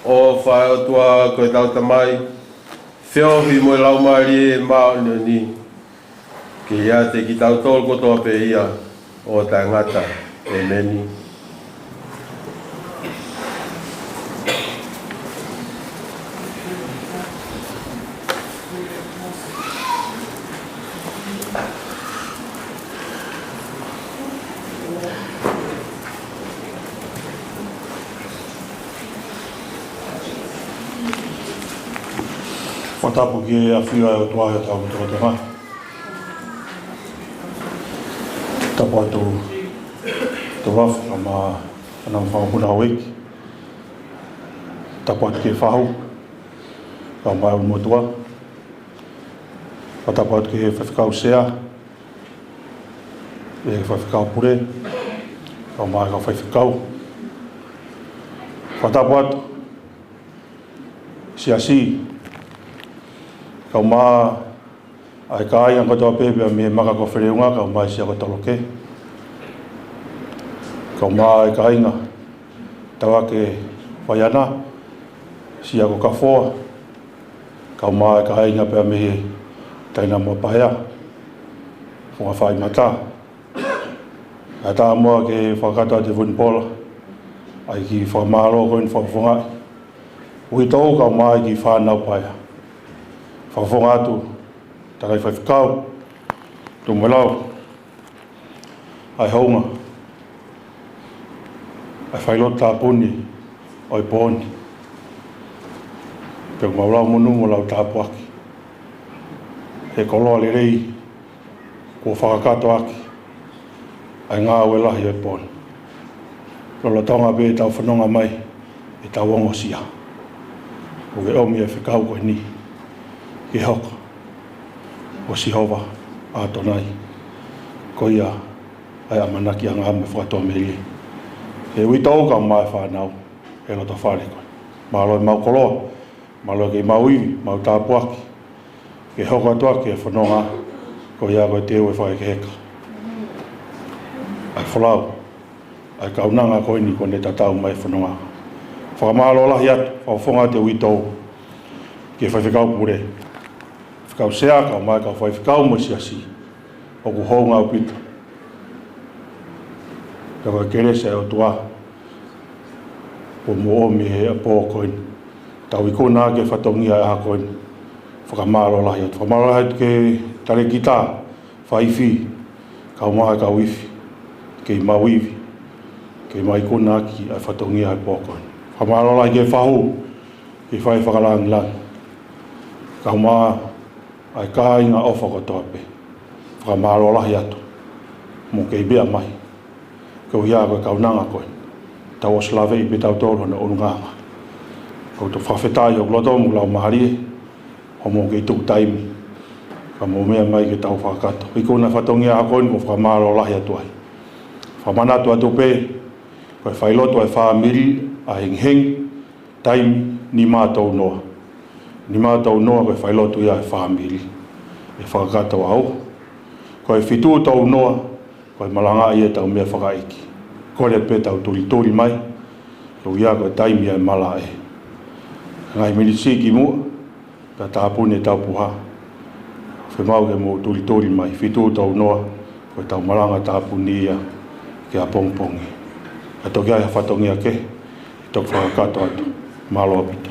D: o whae o tua koe tau tamai, whiohi mo lau maari e mao ni, ki ia te ki tau tol kotoa pe ia, o ta ngata, e meni.
A: Tapu ki a whira e o toa e tau mutoro te mai. Tapu atu te wafu a ma anam whangapuna hau eki. Tapu atu ki whahu. ka mai o motua whatapu atu ke whawhikau sea e whawhikau pure ka mai ka whawhikau whatapu atu si ka mai ai ka ai ang katoa pepe me maka ko whireunga ka mai sia ko taloke ka mai ka inga tawa ke waiana sia ko ka foa ka mai ka inga pe me taina mo paya fo fa mata ata mo ke whakata te vunpola ai ki whamaro ko in whawhonga ui tau ka mai ki whanau paya whawhonga atu takai whawhikau tu mwelau ai haunga ai whailot tā puni oi pōni pe maulau munu mo lau tā puaki he koloa le rei ko whakakato aki ai ngā ue lahi oi pōni lola tonga be tau whanonga mai e tau ongo sia o ke omi e whikau koe ni ke hoka o Sihova a tonai ko ia ai amanaki a ngā me whakatoa me rie e ui tau ka mai whanau e roto whare koe malo e mau koloa malo ke mau iwi mau tāpuaki ke hoka toa ke whanonga ko ia koe te ue whae ke heka ai whalau ai kaunanga koe ni kone tatau mai whanonga whakamalo lahi atu whawhonga te ui tau ke whawhikau pure kau sea kau mai kau whai whikau mo siasi o ku hou ngau pita ka koe kere se o tua o mo omi he a pō koin tau i kona ke whatongi a koin whakamaro lahi atu whakamaro lahi atu ke tare kita whaiwhi kau mai kau iwi ke i mau iwi ke mai kona ki a whatongi a pō koin whakamaro lahi ke whahu ke whai whakalang lang kau mai ai ka inga ofa ko tope whakamaro lahi atu mo kei bea mai ko ia ko kaunanga koe tau o slave i pe tau toro na onunganga ko to whawhetai o gloto mo lau mahari o mo kei tuk taimi ka mo mea mai ke tau whakato i kona whatongi a koe mo whakamaro lahi atu ai whamanatu atu pe koe whailoto ai whamiri a heng taimi ni mātou noa ni mātou noa koe whailotu ia e whamiri e whakakato au koe whitu tau noa koe malanga ia tau mea whakaiki kore pe tau turi mai ko ia koe taimi e mala e ngai minisi ki mua ka tāpune tau puha whemau ke mo turi mai whitu tau noa koe tau malanga tāpuni ia ke a pongpongi a toki ai a whatongi a ke e tok whakakato atu malo apita